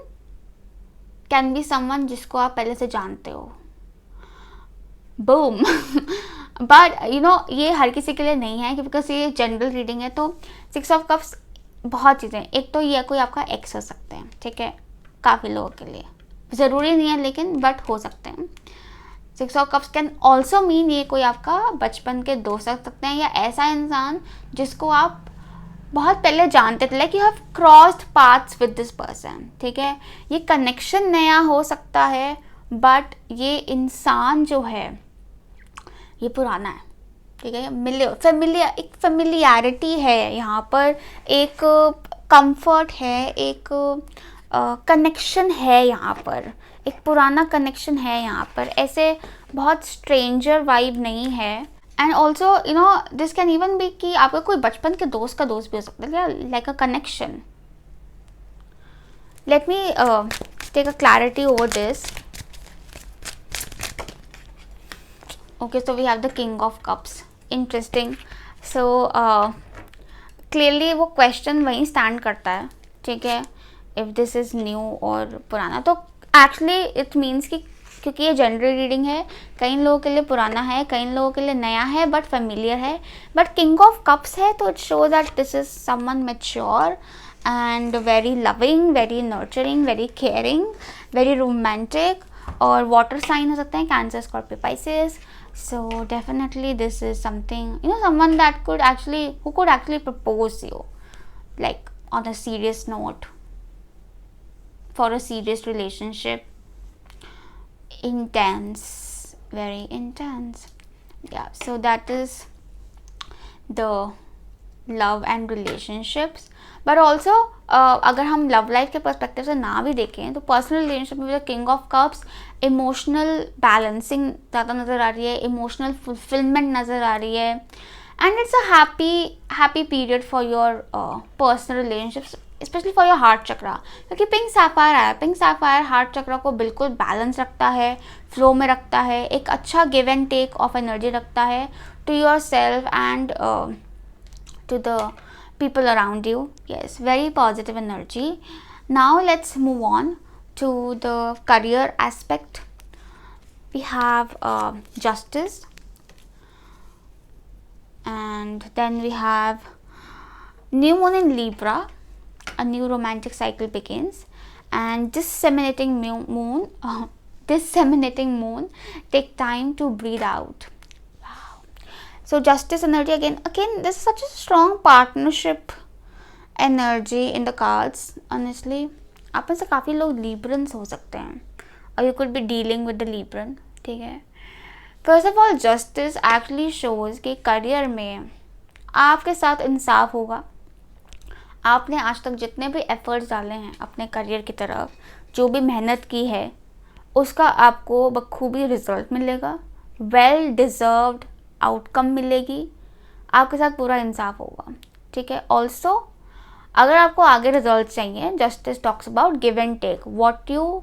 can be someone जिसको आप पहले से जानते हो. Boom. But ये हर किसी के लिए नहीं है, बिकॉज ये जनरल रीडिंग है. तो 6 ऑफ कप्स बहुत चीज़ें, एक तो ये कोई आपका एक्स हो सकते हैं, ठीक है, काफ़ी लोगों के लिए, ज़रूरी नहीं है लेकिन बट हो सकते हैं. 6 of cups can also mean ये कोई आपका बचपन के दोस्त हो सकते हैं, या ऐसा इंसान जिसको आप बहुत पहले जानते थे, like you have crossed paths with this person, ठीक है. ये कनेक्शन नया हो सकता है, बट ये इंसान जो है ये पुराना है, ठीक है. एक फेमिलियरिटी है यहाँ पर, एक कंफर्ट है, एक कनेक्शन है यहाँ पर, एक पुराना कनेक्शन है यहाँ पर. ऐसे बहुत स्ट्रेंजर वाइब नहीं है. And also this can even be कि आपका कोई बचपन के दोस्त का दोस्त भी हो सकता है, like a connection. Let me take a clarity over this. Okay, so we have the king of cups. Interesting. So clearly वो क्वेश्चन वहीं स्टैंड करता है, ठीक है, इफ दिस इज न्यू और पुराना. तो एक्चुअली इट मीन्स कि क्योंकि ये जनरल रीडिंग है, कई लोगों के लिए पुराना है, कई लोगों के लिए नया है, बट फेमिलियर है. बट किंग ऑफ कप्स है तो it show that this is someone mature and very loving, very nurturing, very caring, very romantic. और वाटर साइन हो सकते हैं, cancer, Scorpio, Pisces. So definitely this is something, someone that could actually propose you, like on a serious note, for a serious relationship. Intense, very intense. Yeah, so that is the love and relationships. But also अगर हम love life के perspective से ना भी देखें तो personal relationship में king of cups emotional balancing ज़्यादा नज़र आ रही है, इमोशनल फुलफिलमेंट नज़र आ रही है. And it's a happy period for your personal relationships, specially for your heart chakra. क्योंकि पिंक सैफायर आया, पिंक सैफायर हार्ट चक्रा को बिल्कुल बैलेंस रखता है, फ्लो में रखता है, एक अच्छा give and take of energy रखता है to your self and to the people around you. Yes, very positive energy. Now let's move on to the career aspect. We have justice, and then we have new moon in Libra. A new romantic cycle begins, and disseminating moon take time to breathe out. So justice energy again this is such a strong partnership energy in the cards. Honestly, आप में से काफ़ी लोग Librans हो सकते हैं, or you could be dealing with the Libran, ठीक है. First of all, justice actually shows कि करियर में आपके साथ इंसाफ होगा. आपने आज तक जितने भी एफर्ट्स डाले हैं अपने करियर की तरफ, जो भी मेहनत की है, उसका आपको बखूबी रिजल्ट मिलेगा, वेल डिज़र्व्ड आउटकम मिलेगी, आपके साथ पूरा इंसाफ होगा, ठीक है. ऑल्सो अगर आपको आगे रिजल्ट चाहिए, justice talks about give and take, what you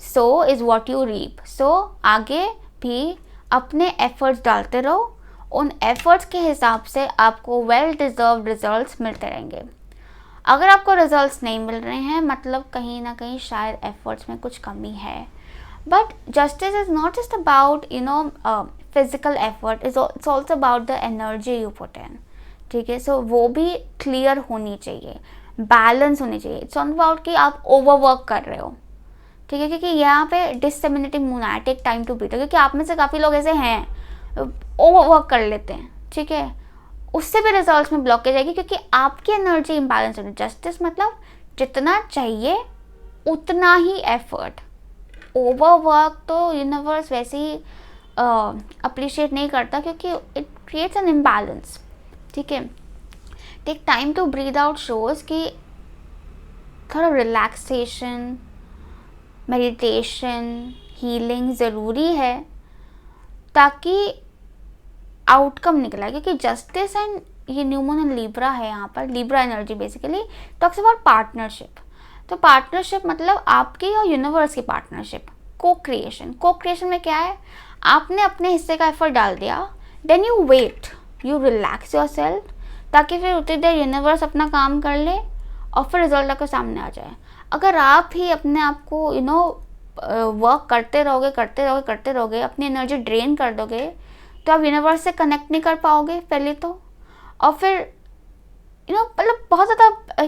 sow is what you reap. So आगे भी अपने एफर्ट्स डालते रहो, उन एफर्ट्स के हिसाब से आपको वेल डिज़र्व्ड रिजल्ट्स मिलते रहेंगे. अगर आपको रिजल्ट्स नहीं मिल रहे हैं, मतलब कहीं ना कहीं शायद एफर्ट्स में कुछ कमी है. But justice is not just about physical effort, it's also about the energy you put in, ठीक है. सो वो भी क्लियर होनी चाहिए, बैलेंस होनी चाहिए. इट्स नॉट अबाउट कि आप ओवरवर्क कर रहे हो, ठीक है, क्योंकि यहाँ पे डिससेमिनेटिंग मून आया, टेक टाइम टू ब्रीथ, क्योंकि आप में से काफ़ी लोग ऐसे हैं ओवरवर्क कर लेते हैं, ठीक है, उससे भी रिजल्ट्स में ब्लॉकेज आएगी क्योंकि आपकी एनर्जी इम्बैलेंस होगी. जस्टिस मतलब जितना चाहिए उतना ही एफर्ट. ओवरवर्क तो यूनिवर्स वैसे ही अप्रिशिएट नहीं करता क्योंकि इट क्रिएट्स एन इम्बैलेंस, ठीक है. Take time to breathe out shows कि थोड़ा रिलैक्सेशन, मेडिटेशन, हीलिंग ज़रूरी है ताकि आउटकम निकला, क्योंकि जस्टिस एंड ये न्यू मून एंड लिब्रा है, यहाँ पर Libra energy basically talks about partnership. तो पार्टनरशिप मतलब आपकी और यूनिवर्स की पार्टनरशिप, को क्रिएशन में क्या है, आपने अपने हिस्से का एफर्ट डाल दिया, then you wait, you relax your self, ताकि फिर उतनी देर यूनिवर्स अपना काम कर ले और फिर रिजल्ट आपके सामने आ जाए। अगर आप ही अपने आप को वर्क करते रहोगे, अपनी एनर्जी ड्रेन कर दोगे, तो आप यूनिवर्स से कनेक्ट नहीं कर पाओगे पहले तो, और फिर मतलब बहुत ज़्यादा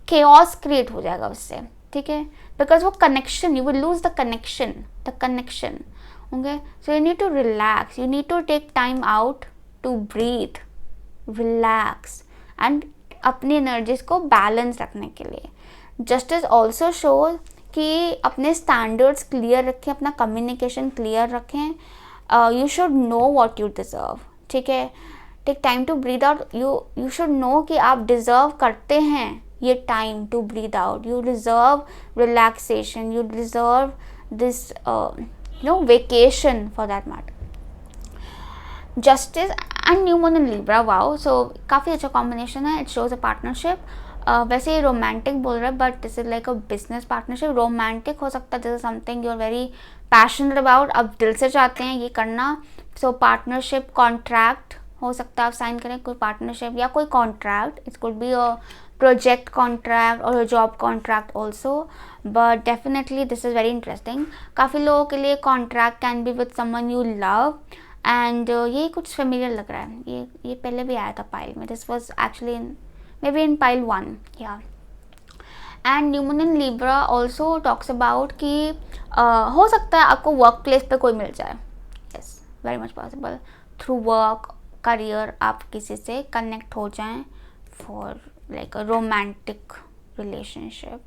केओस क्रिएट हो जाएगा उससे, ठीक है, बिकॉज वो connection, you will lose the connection, okay. So you need to relax, you need to take time out to breathe, relax and अपनी एनर्जीज को बैलेंस रखने के लिए। जस्टिस ऑल्सो शोज कि अपने स्टैंडर्ड्स क्लियर रखें, अपना कम्युनिकेशन क्लियर रखें, you should know what you deserve, ठीक है। Take time to breathe out, you should know कि आप डिज़र्व करते हैं ये time to breathe out, you deserve relaxation, you deserve this vacation for that matter. Justice and new moon in Libra, wow, so काफ़ी अच्छा combination है, it shows a partnership. वैसे ये रोमांटिक बोल रहा है, but this is like a business partnership. Romantic हो सकता है, this is something you are very passionate about, आप दिल से चाहते हैं ये करना। सो पार्टनरशिप, कॉन्ट्रैक्ट हो सकता है आप साइन करें, कोई पार्टनरशिप या कोई contract, it could be a project contract और job contract also, but definitely this is very interesting. काफ़ी लोगों के लिए contract can be with someone you love, and ये कुछ फेमिलियर लग रहा है, ये पहले भी आया था पाइल में, this was actually maybe in pile 1, yeah. And new moon in Libra also talks about कि हो सकता है आपको वर्क प्लेस पे कोई मिल जाए, yes, very much possible, through work, career, आप किसी से कनेक्ट हो जाएं for like a romantic relationship,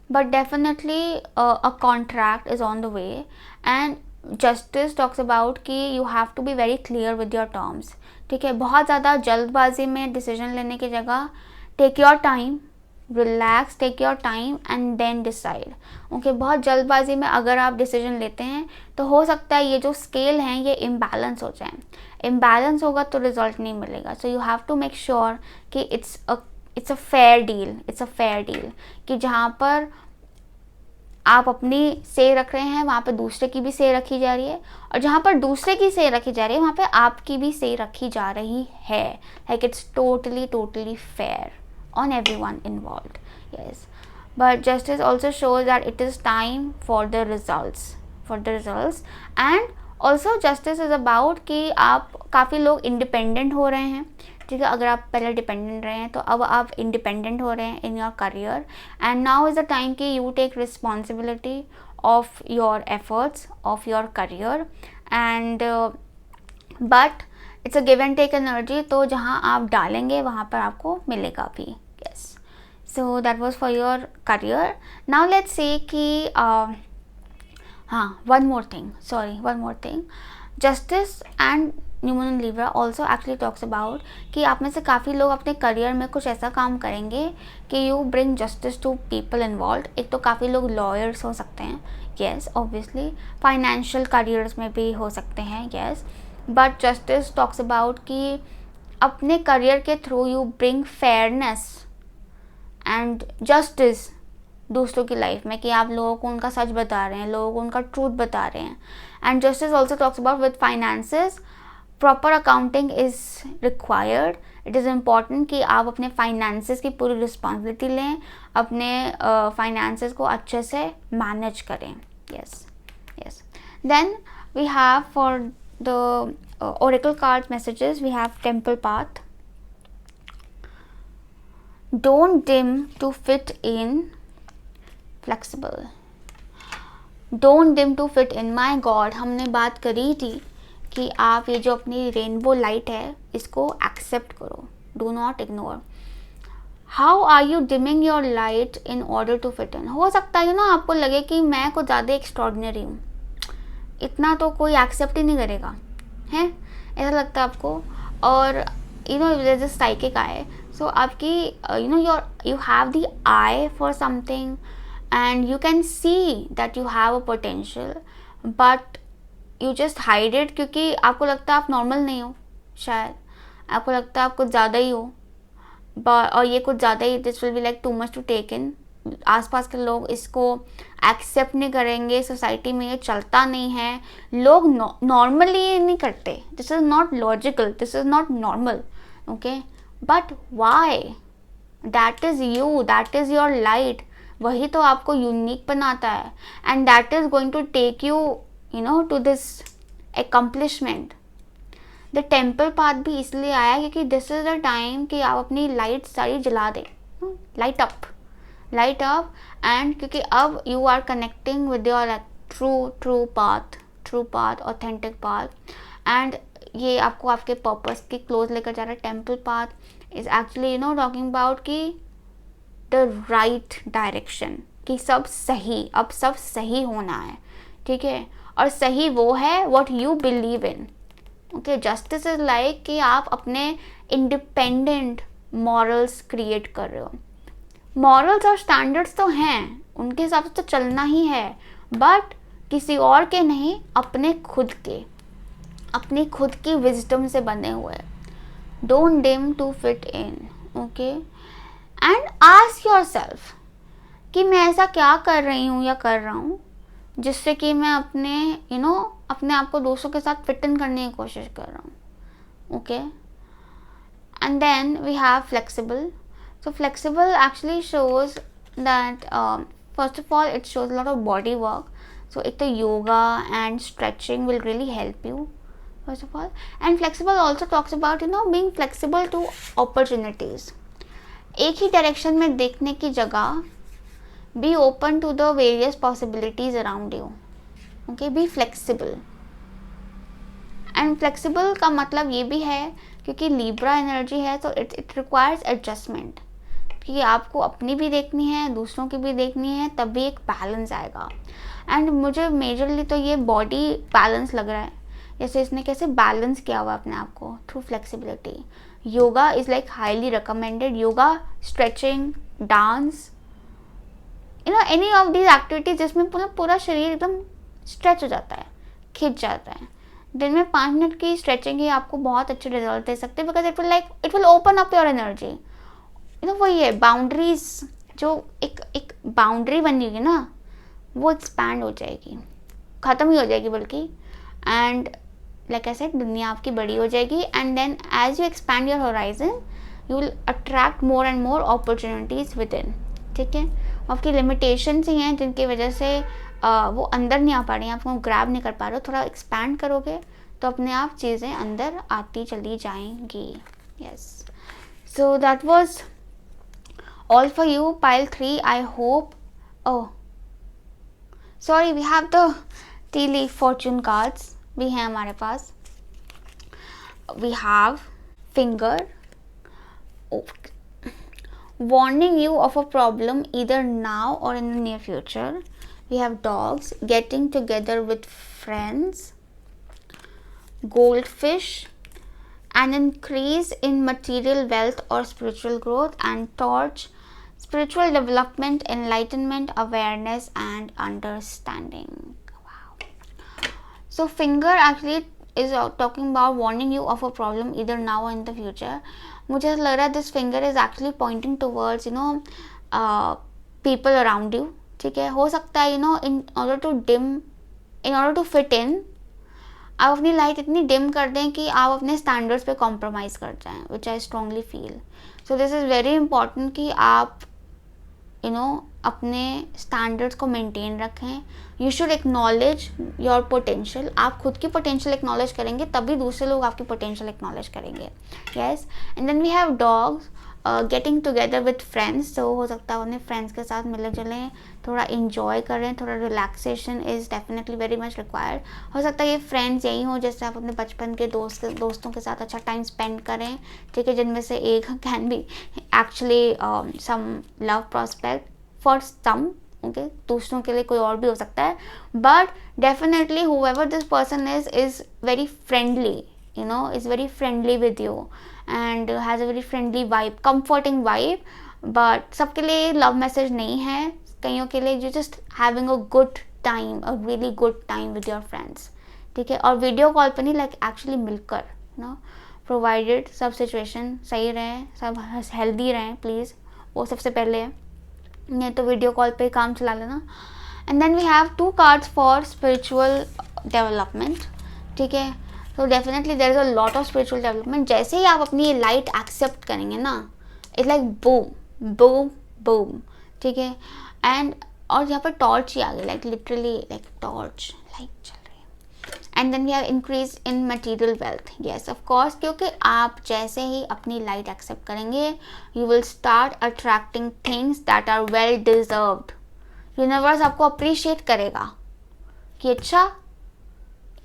but definitely a contract is on the way, and justice talks about कि you have to be very clear with your terms, ठीक है। बहुत ज़्यादा जल्दबाजी में डिसीजन लेने की जगह take your time, relax, take your time and then decide, okay. बहुत जल्दबाजी में अगर आप डिसीजन लेते हैं तो हो सकता है ये जो स्केल हैं ये इम्बैलेंस हो जाए, इम्बैलेंस होगा तो रिजल्ट नहीं मिलेगा। So you have to make sure कि इट्स अ फेयर डील, कि जहाँ पर आप अपनी से रख रहे हैं वहाँ पे दूसरे की भी से रखी जा रही है, और जहाँ पर दूसरे की से रखी जा रही है वहाँ पे आपकी भी से रखी जा रही है, like it's totally fair on everyone involved, yes. But justice also shows that it is time for the results and also justice is about कि आप काफ़ी लोग इंडिपेंडेंट हो रहे हैं, ठीक है। अगर आप पहले डिपेंडेंट रहे हैं तो अब आप इंडिपेंडेंट हो रहे हैं in your career, and now is the time कि you take responsibility of your efforts, of your career, and but it's a give and take energy, तो जहाँ आप डालेंगे वहाँ पर आपको मिलेगा भी, yes. So that was for your career. Now let's say कि हाँ, one more thing, justice and new moon in Libra also actually talks about कि आप में से काफ़ी लोग अपने करियर में कुछ ऐसा काम करेंगे कि you bring justice to people involve. एक तो काफ़ी लोग लॉयर्स हो सकते हैं, येस, ऑब्वियसली फाइनेंशियल करियर्स में भी हो सकते हैं, yes, but justice talks about कि अपने करियर के through you bring fairness and justice दूसरों की लाइफ में, कि आप लोगों को उनका सच बता रहे हैं, लोगों को उनका ट्रूथ बता रहे हैं। And justice also talks about with finances, proper accounting is required, it is important कि आप अपने फाइनेंसेस की पूरी रिस्पॉन्सिबिलिटी लें, अपने फाइनेंसेस को अच्छे से मैनेज करें, yes. Then we have for the oracle card messages, we have temple path, don't dim to fit in, flexible, don't dim to fit in, my god, हमने बात करी थी कि आप ये जो अपनी रेनबो लाइट है इसको एक्सेप्ट करो, do not ignore. How are you dimming your light in order to fit in? हो सकता है ना आपको लगे कि मैं कुछ ज़्यादा एक्स्ट्रॉर्डिनरी हूँ, इतना तो कोई एक्सेप्ट ही नहीं करेगा, है ऐसा लगता है आपको। और यू नो दिस साइकिक आए, सो आपकी you know you have the I for something and you can see that you have a potential, but you just hide it, क्योंकि आपको लगता है आप नॉर्मल नहीं हो, शायद आपको लगता है आप कुछ ज़्यादा ही हो, और ये कुछ ज़्यादा ही, this will be like too much to take in. आसपास के लोग इसको एक्सेप्ट नहीं करेंगे, सोसाइटी में ये चलता नहीं है, लोग नॉर्मली ये नहीं करते, this is not logical, this is not normal, okay, but why? That is you, that is your light, वही तो आपको यूनिक बनाता है, and that is going to take you you know to this accomplishment. The temple path भी इसलिए आया क्योंकि this is the time कि आप अपनी लाइट सारी जला दें, लाइट अप, एंड क्योंकि अब you are connecting with your true path, authentic path, and ये आपको आपके पर्पस के क्लोज लेकर जा रहा है। Temple path is actually you know talking about कि द राइट डायरेक्शन, कि सब सही होना है, ठीक है, और सही वो है what you believe in, okay. Justice is like कि आप अपने इंडिपेंडेंट मॉरल्स क्रिएट कर रहे हो। मॉरल्स और स्टैंडर्ड्स तो हैं, उनके हिसाब से तो चलना ही है, बट किसी और के नहीं, अपने खुद के, अपनी खुद की विजडम से बने हुए। Don't dim to fit in, okay, and ask yourself कि मैं ऐसा क्या कर रही हूँ या कर रहा हूँ जिससे कि मैं अपने आप को दूसरों के साथ फिट इन करने की कोशिश कर रहा हूँ, okay. And then we have flexible. So flexible actually shows that first of all it shows a lot of body work. So एक तो yoga and stretching will really help you first of all. And flexible also talks about being flexible to opportunities. एक ही direction में देखने की जगह be open to the various possibilities around you. Okay, be flexible. And flexible का मतलब ये भी है क्योंकि Libra energy है तो it requires adjustment. कि आपको अपनी भी देखनी है, दूसरों की भी देखनी है, तब भी एक बैलेंस आएगा। एंड मुझे मेजरली तो ये बॉडी बैलेंस लग रहा है, जैसे इसने कैसे बैलेंस किया हुआ अपने आप को through flexibility. Yoga is like highly recommended, yoga, stretching, dance, any of these activities जिसमें पूरा शरीर एकदम स्ट्रेच हो जाता है, खिंच जाता है। दिन में 5 मिनट की स्ट्रेचिंग ही आपको बहुत अच्छे रिजल्ट दे सकते हैं, because it will open up your energy. वही है बाउंड्रीज, जो एक बाउंड्री बनी होगी ना, वो एक्सपैंड हो जाएगी, ख़त्म ही हो जाएगी बल्कि। एंड लाइक आई सेड, दुनिया आपकी बड़ी हो जाएगी, and then as you expand your horizon you will attract more and more opportunities with in, ठीक है। आपकी लिमिटेशंस ही हैं जिनकी वजह से वो अंदर नहीं आ पा रही हैं, आपको ग्रैब नहीं कर पा रहे हो। थोड़ा एक्सपैंड करोगे तो अपने आप चीज़ें अंदर आती चली जाएंगी। Yes, so that was all for you, pile 3. I hope, sorry, we have the tea leaf fortune cards भी हैं हमारे पास। We have finger, warning you of a problem either now or in the near future. We have dogs, getting together with friends, goldfish, an increase in material wealth or spiritual growth, and torch, spiritual development, enlightenment, awareness and understanding. Wow. So finger actually is talking about warning you of a problem either now or in the future. मुझे लग रहा है this finger is actually pointing towards people around you, ठीक है। हो सकता है in order to fit in, आप अपनी लाइट इतनी डिम कर दें कि आप अपने स्टैंडर्ड्स पे कॉम्प्रोमाइज़ कर जाएं, which I strongly feel. So this is very important कि आप अपने स्टैंडर्ड्स को मेंटेन रखें। You should acknowledge your potential. आप खुद की पोटेंशियल एक्नॉलेज करेंगे तभी दूसरे लोग आपकी पोटेंशियल एक्नॉलेज करेंगे। Yes, and then we have dogs, getting together with friends. तो हो सकता है अपने फ्रेंड्स के साथ मिले जुलें, थोड़ा इन्जॉय करें, थोड़ा relaxation is definitely very much required. हो सकता है ये फ्रेंड्स यही हो जैसे आप अपने बचपन के दोस्तों के साथ अच्छा टाइम स्पेंड करें, ठीक है, जिनमें से एक can be actually some love prospect for some, okay, दूसरों के लिए कोई और भी हो सकता है, but definitely however this person is very friendly is very friendly with you and has a very friendly vibe, comforting vibe. But सबके लिए लव मैसेज नहीं है, कईयों के लिए you just having a good time, a really good time with your friends, ठीक है। और वीडियो कॉल पे नहीं, लाइक एक्चुअली मिलकर, प्रोवाइडेड सब सिचुएशन सही रहें, सब हेल्दी रहें प्लीज़, वो सबसे पहले है, नहीं तो वीडियो कॉल पे काम चला लेना। And then we have 2 cards for spiritual development, ठीक है। तो definitely there is a lot of spiritual development. जैसे ही आप अपनी ये लाइट एक्सेप्ट करेंगे ना, it's like boom boom boom, ठीक है। एंड और यहाँ पर टॉर्च ही आ गई, like literally like torch light चल रही है। And then we have increase in material wealth, yes of course, क्योंकि आप जैसे ही अपनी लाइट एक्सेप्ट करेंगे you will start attracting things that are well deserved. Universe आपको अप्रिशिएट करेगा कि अच्छा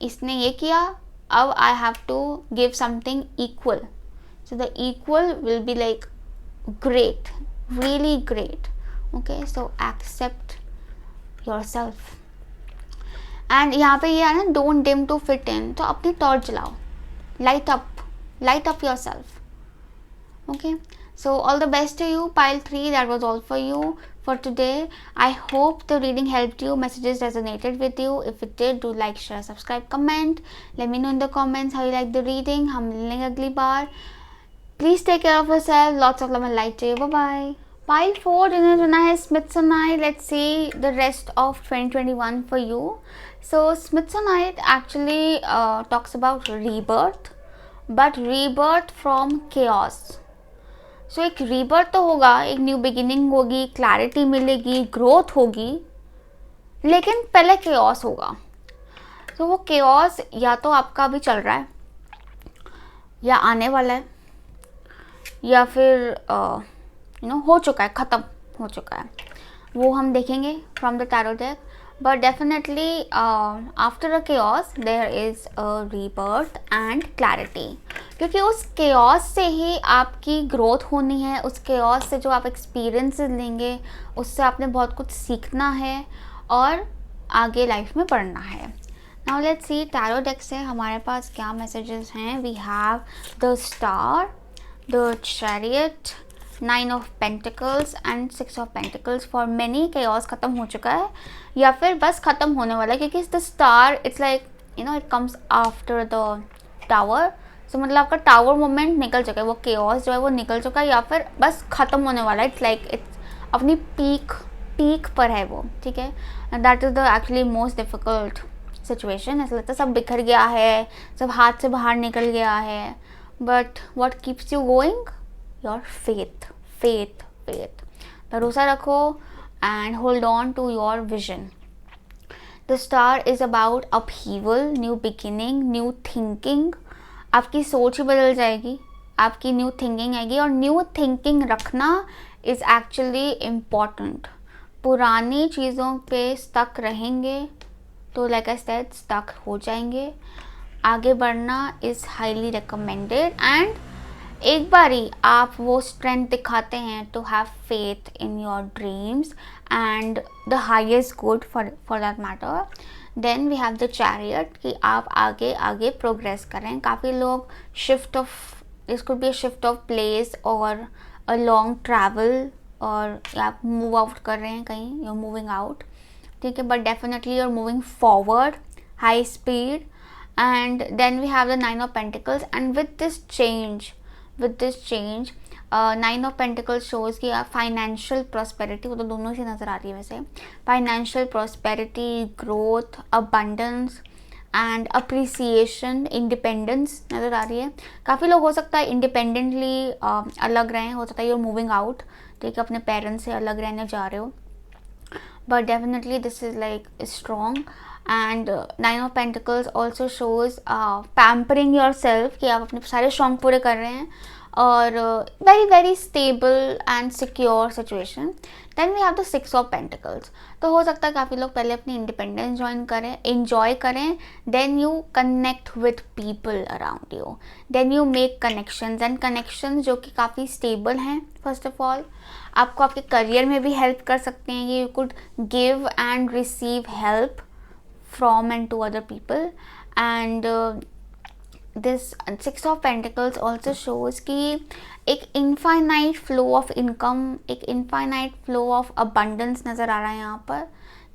इसने ये किया, अब I have to give something equal, so the equal will be like great, really great, okay, so accept yourself. and यहाँ पे ये है ना, don't dim to fit in, तो अपनी टॉर्च जलाओ, light up yourself, okay. So all the best to you, pile 3, that was all for you for today. I hope the reading helped you, messages resonated with you. If it did, do like, share, subscribe, comment, let me know in the comments how you like the reading. हम मिलेंगे अगली बार। Please take care of yourself. Lots of love and light to you. Bye-bye. Pile 4, जिन्हें चुना है Smithsonite. Let's see the rest of 2021 for you. So Smithsonite actually talks about rebirth, but rebirth from chaos. So एक rebirth तो होगा, एक new beginning होगी, clarity मिलेगी, growth होगी, लेकिन पहले chaos होगा। तो वो chaos या तो आपका अभी चल रहा है या आने वाला है, या फिर हो चुका है, ख़त्म हो चुका है, वो हम देखेंगे from the tarot deck. But definitely after a chaos there is a rebirth and clarity, क्योंकि उस केओस से ही आपकी ग्रोथ होनी है, उस केओस से जो आप एक्सपीरियंसेस लेंगे उससे आपने बहुत कुछ सीखना है और आगे लाइफ में बढ़ना है। Now let's see tarot deck से हमारे पास क्या मैसेजेस हैं। We have the star, the chariot, 9 of pentacles and 6 of pentacles. for many chaos ख़त्म हो चुका है या फिर बस ख़त्म होने वाला है, क्योंकि the star it's like it comes after the tower. so मतलब आपका टावर मोमेंट निकल चुका है, वो chaos जो है वो निकल चुका है या फिर बस ख़त्म होने वाला है। it's like it's अपनी पीक पर है वो, ठीक है। and that is the actually most difficult situation. ऐसा लगता है सब बिखर गया है, सब हाथ से बाहर निकल गया है, but what keeps you going? your faith. भरोसा रखो and hold on to your vision. the star is about upheaval, new beginning, new thinking. आपकी सोच ही बदल जाएगी, आपकी न्यू थिंकिंग आएगी, और न्यू थिंकिंग रखना is actually important. पुरानी चीज़ों पे stuck रहेंगे तो like I said stuck हो जाएंगे। आगे बढ़ना इज़ हाईली रिकमेंडेड, एंड एक बारी आप वो स्ट्रेंथ दिखाते हैं to have faith in your dreams and the highest good for that matter, then we have the chariot कि आप आगे प्रोग्रेस करें। काफ़ी लोग this could be a shift of place और अ लॉन्ग ट्रैवल, और आप मूव आउट कर रहे हैं कहीं, यू आर मूविंग आउट, ठीक है, but definitely you are moving forward high speed. and then we have the 9 of pentacles, and with this change 9 of pentacles shows कि financial prosperity, वो तो दोनों से नज़र आ रही है वैसे, financial prosperity, growth, abundance and appreciation, independence नज़र आ रही है। काफ़ी लोग हो सकता है इंडिपेंडेंटली अलग रहें, हो सकता है यूर मूविंग आउट, ठीक है, अपने पेरेंट्स से अलग रहने जा रहे हो, but definitely this is like strong. and 9 of pentacles also shows pampering yourself कि आप अपने सारे शौक पूरे कर रहे हैं, और very very stable and secure situation. then we have the 6 of pentacles. तो हो सकता है काफ़ी लोग पहले अपनी इंडिपेंडेंस enjoy करें, then you connect with people around you, then you make connections, and connections जो कि काफ़ी stable हैं। first of all आपको आपके करियर में भी हेल्प कर सकते हैं, you could give and receive help from and to other people, and this 6 of pentacles also shows कि एक इनफाइनाइट फ्लो ऑफ इनकम, एक इनफाइनाइट फ्लो ऑफ अबंडेंस नज़र आ रहा है यहाँ पर,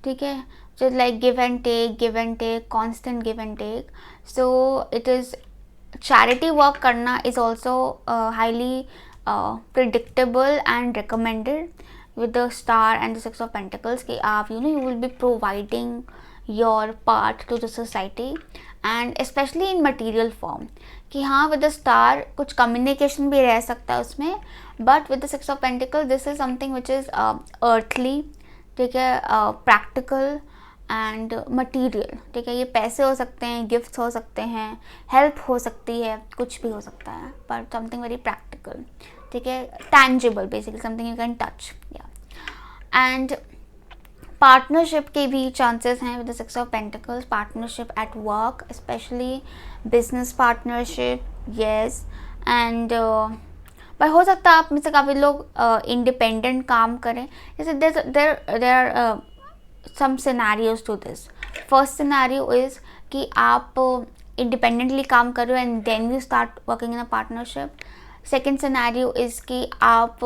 ठीक है. जो like give and take, constant give and take. So it is charity work करना is also highly predictable and recommended with the star and the 6 of Pentacles कि आप you will be providing your part to the society and especially in material form कि हाँ with the star कुछ communication भी रह सकता है उसमें, but with the 6 of Pentacles this is something which is earthly, ठीक है, practical एंड मटीरियल, ठीक है. ये पैसे हो सकते हैं, गिफ्ट्स हो सकते हैं, हेल्प हो सकती है, कुछ भी हो सकता है, पर समथिंग वेरी प्रैक्टिकल, ठीक है, tangible, basically something you can touch. या एंड पार्टनरशिप के भी चांसेस हैं with the 6 of Pentacles. Partnership at work, specially business partnership, yes. And पर हो सकता है आप में से काफ़ी लोग इंडिपेंडेंट काम करें. जैसे there are some scenarios to this. First scenario is कि आप independently काम कर रहे हो and then you start working in a partnership. Second scenario is कि आप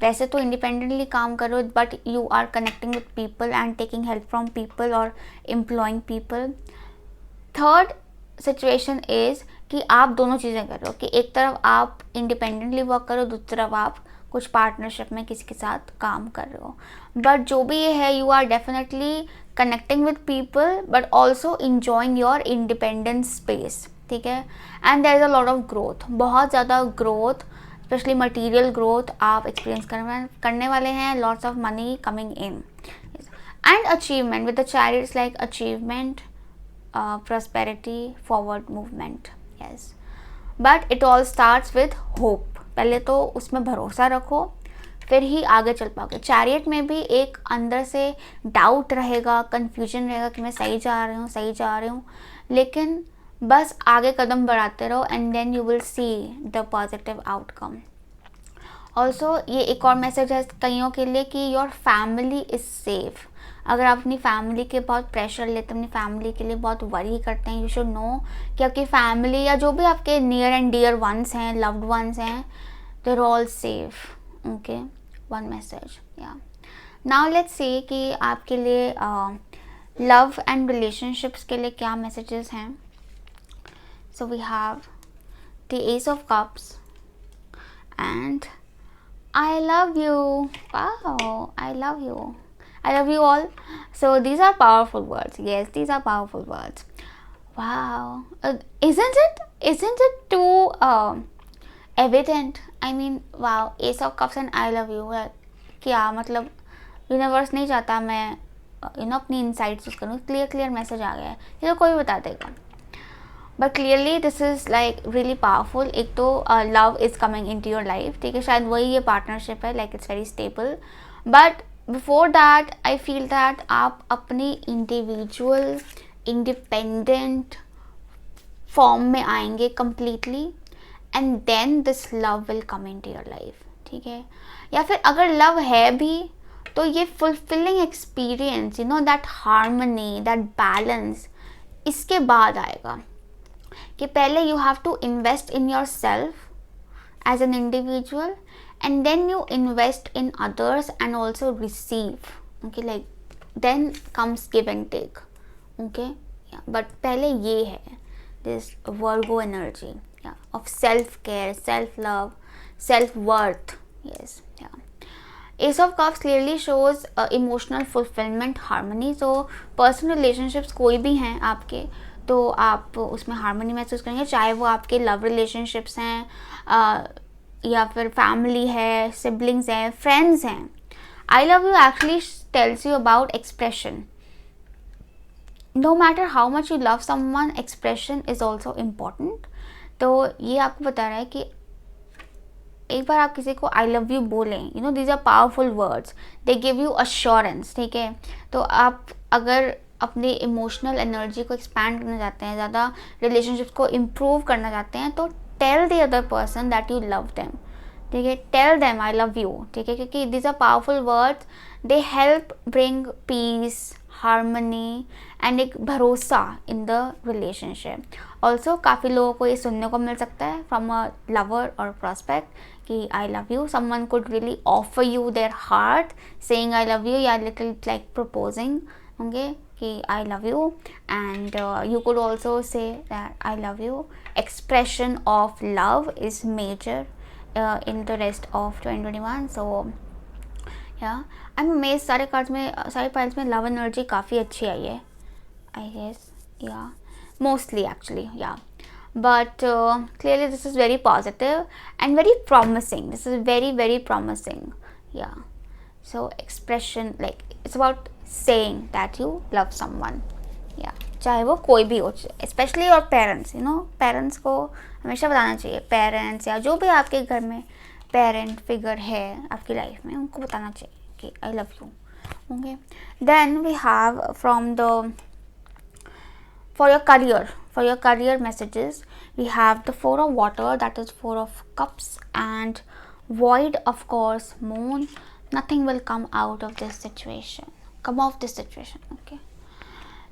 वैसे तो independently काम कर रहे हो but you are connecting with people and taking help from people or employing people. Third situation is कि आप दोनों चीज़ें कर रहे हो कि एक तरफ आप independently work करो, दूसरी तरफ आप कुछ पार्टनरशिप में किसी के साथ काम कर रहे हो. बट जो भी ये है, you are definitely connecting with people but also enjoying your independence space, ठीक है. And there is a lot of growth, बहुत ज़्यादा ग्रोथ, स्पेशली मटीरियल ग्रोथ आप एक्सपीरियंस करने वाले हैं. Lots of money coming in and achievement with the chariots, like achievement, prosperity, forward movement, yes. But it all starts with hope. पहले तो उसमें भरोसा रखो, फिर ही आगे चल पाओगे. चैरियट में भी एक अंदर से डाउट रहेगा, कन्फ्यूजन रहेगा कि मैं सही जा रही हूँ, लेकिन बस आगे कदम बढ़ाते रहो and then you will see the positive outcome. Also ये एक और मैसेज है कईयों के लिए कि योर फैमिली इज़ सेफ. अगर आप अपनी फैमिली के बहुत प्रेशर लेते हैं, अपनी फैमिली के लिए बहुत वरी करते हैं, यू शुड नो कि आपकी फैमिली या जो भी आपके नियर एंड डियर वंस हैं, लव्ड वंस हैं, they are all safe. Okay, one message. या नाउ लेट्स सी कि आपके लिए लव एंड रिलेशनशिप्स के लिए क्या मैसेजेस हैं. So we have the ace of cups and I love you. Wow, I love you. I love you all. So these are powerful words. Yes, these are powerful words. Wow. Isn't it too evident? I mean, wow. Ace of Cups and I love you. क्या मतलब universe नहीं चाहता मैं अपनी insights use करूँ. Clear message आ गया है, ये तो कोई बता देगा. But clearly this is like really powerful. एक तो love is coming in to your life, ठीक है, शायद वही ये पार्टनरशिप है, like it's very stable. But before that I feel that आप अपनी इंडिविजुअल इंडिपेंडेंट फॉर्म में आएंगे completely and then this love will come in to your life, ठीक है. या फिर अगर लव है भी तो ये fulfilling experience, that harmony, that balance इसके बाद आएगा. कि पहले you have to invest in your self as an individual and then you invest in others and also receive. Okay, like then comes give and take. Okay, but पहले ये है this Virgo energy of self care, self love, self worth. Yes, ace of cups clearly shows emotional fulfilment, harmony. So personal relationships कोई भी हैं आपके तो आप उसमें हार्मनी महसूस करेंगे, चाहे वो आपके लव रिलेशनशिप्स हैं या फिर फैमिली है, सिबलिंग्स हैं, फ्रेंड्स हैं. I love you actually tells you about expression. No matter how much you love someone, expression is also important. तो ये आपको बता रहा है कि एक बार आप किसी को आई लव यू बोलें, these are powerful words, they give you assurance, ठीक है. तो आप अगर अपनी इमोशनल एनर्जी को एक्सपैंड करना चाहते हैं, ज़्यादा रिलेशनशिप्स को इम्प्रूव करना चाहते हैं, तो tell the other person that you love them, ठीक है. Tell them I love you, ठीक है, क्योंकि these are powerful words. They help bring peace, harmony and एक भरोसा इन द रिलेशनशिप। ऑल्सो काफ़ी लोगों को ये सुनने को मिल सकता है फ्रॉम अ लवर और प्रॉस्पेक्ट कि I love you, someone could really offer you their heart saying I love you, या लिटिल लाइक प्रपोजिंग होंगे कि I love you, and you could also say that I love you. Expression of love is major in the rest of 2021. So yeah, I'm amazed सारे cards में, सारे files में love energy काफ़ी अच्छी आई है, I guess. Yeah, mostly actually, yeah. But clearly this is very positive and very promising. This is very, very promising. Yeah. So expression, like it's about saying that you love someone. Yeah. चाहे वो कोई भी हो, specially और parents, you know, parents को हमेशा बताना चाहिए, पेरेंट्स या जो भी आपके घर में पेरेंट फिगर है आपकी लाइफ में, उनको बताना चाहिए कि I love you. Okay, then we have from the for your career messages we have the 4 of water, that is 4 of cups, and void, of course, moon. Nothing will come out of this situation, okay.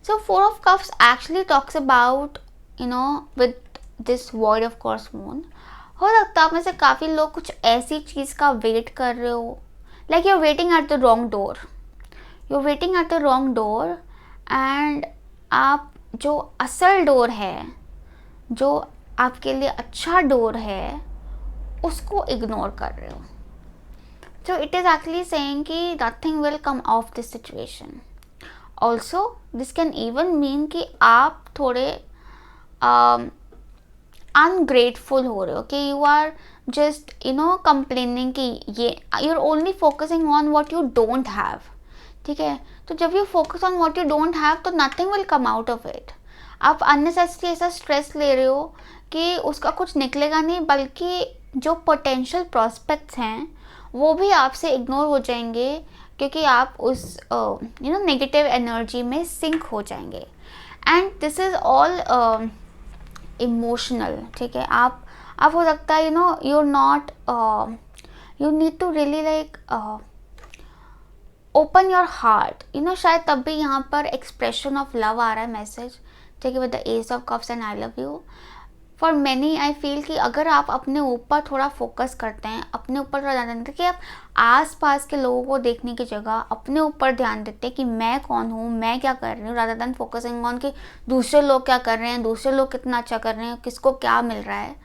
So 4 of cups actually talks about, you know, with this void, of course, moon. हो सकता है आप में से काफ़ी लोग कुछ ऐसी चीज़ का वेट कर रहे हो, like you are waiting at the wrong door, and आप जो असल डोर है, जो आपके लिए अच्छा डोर है, उसको इग्नोर कर रहे हो। So it is actually saying कि nothing will come of this situation. Also this can even mean कि आप थोड़े अनग्रेटफुल हो रहे हो, कि यू आर जस्ट कंप्लेनिंग कि ये you are only focusing on what you don't have. ठीक है, तो जब you focus on what you don't have तो nothing will come out of it. आप अननेसेसरी ऐसा स्ट्रेस ले रहे हो कि उसका कुछ निकलेगा नहीं, बल्कि जो पोटेंशियल प्रॉस्पेक्ट्स हैं वो भी आपसे इग्नोर हो जाएंगे, क्योंकि आप उस नेगेटिव एनर्जी में सिंक हो जाएंगे। And this is all emotional. ठीक है, आप हो सकता है you not you need to really like open your heart, शायद तब भी यहाँ पर एक्सप्रेशन ऑफ लव आ रहा है मैसेज। ठीक है, with the ace of cups and I love you. For many I feel कि अगर आप अपने ऊपर थोड़ा फोकस करते हैं, अपने ऊपर थोड़ा ध्यान देते हैं, कि आप आसपास के लोगों को देखने की जगह अपने ऊपर ध्यान देते हैं कि मैं कौन हूँ, मैं क्या कर रही हूँ, रादर देन फोकसिंग ऑन कि दूसरे लोग क्या कर रहे हैं, दूसरे लोग कितना अच्छा कर रहे हैं, किसको क्या मिल रहा है।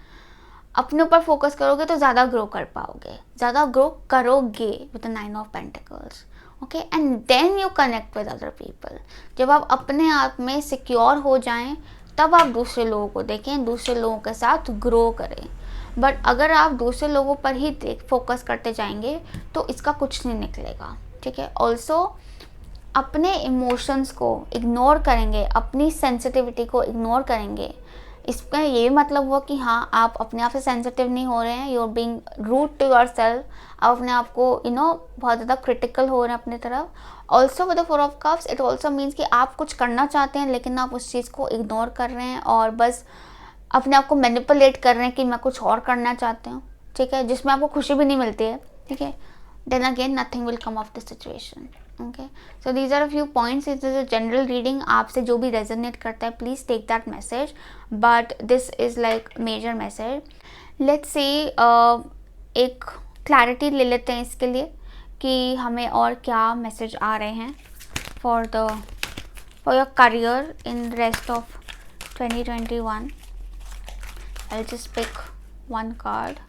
अपने ऊपर फोकस करोगे तो ज़्यादा ग्रो कर पाओगे, ज़्यादा ग्रो करोगे with the 9 of Pentacles। Okay, and then you connect with other people. जब आप अपने आप में सिक्योर हो जाएं तब आप दूसरे लोगों को देखें, दूसरे लोगों के साथ ग्रो करें। बट अगर आप दूसरे लोगों पर ही फोकस करते जाएंगे तो इसका कुछ नहीं निकलेगा। ठीक है, ऑल्सो अपने इमोशंस को इग्नोर करेंगे, अपनी सेंसिटिविटी को इग्नोर करेंगे, इसका ये मतलब हुआ कि हाँ आप अपने आप से सेंसिटिव नहीं हो रहे हैं, you are being rude to your self. आप अपने आप को बहुत ज़्यादा क्रिटिकल हो रहे हैं अपनी तरफ। Also with the 4 of Cups it also means कि आप कुछ करना चाहते हैं लेकिन आप उस चीज़ को इग्नोर कर रहे हैं और बस अपने आप को मैनिपुलेट कर रहे हैं कि मैं कुछ और करना चाहती हूँ। ठीक है, जिसमें आपको खुशी भी नहीं मिलती है। ठीक है, then again nothing will come of this situation. Okay, so these are a few points. It is a general reading, आपसे जो भी रेजोनेट करता है please take that message, but this is like major message. Let's see एक clarity ले लेते हैं इसके लिए कि हमें और क्या मैसेज आ रहे हैं for your career in rest of 2021। I'll just pick one card.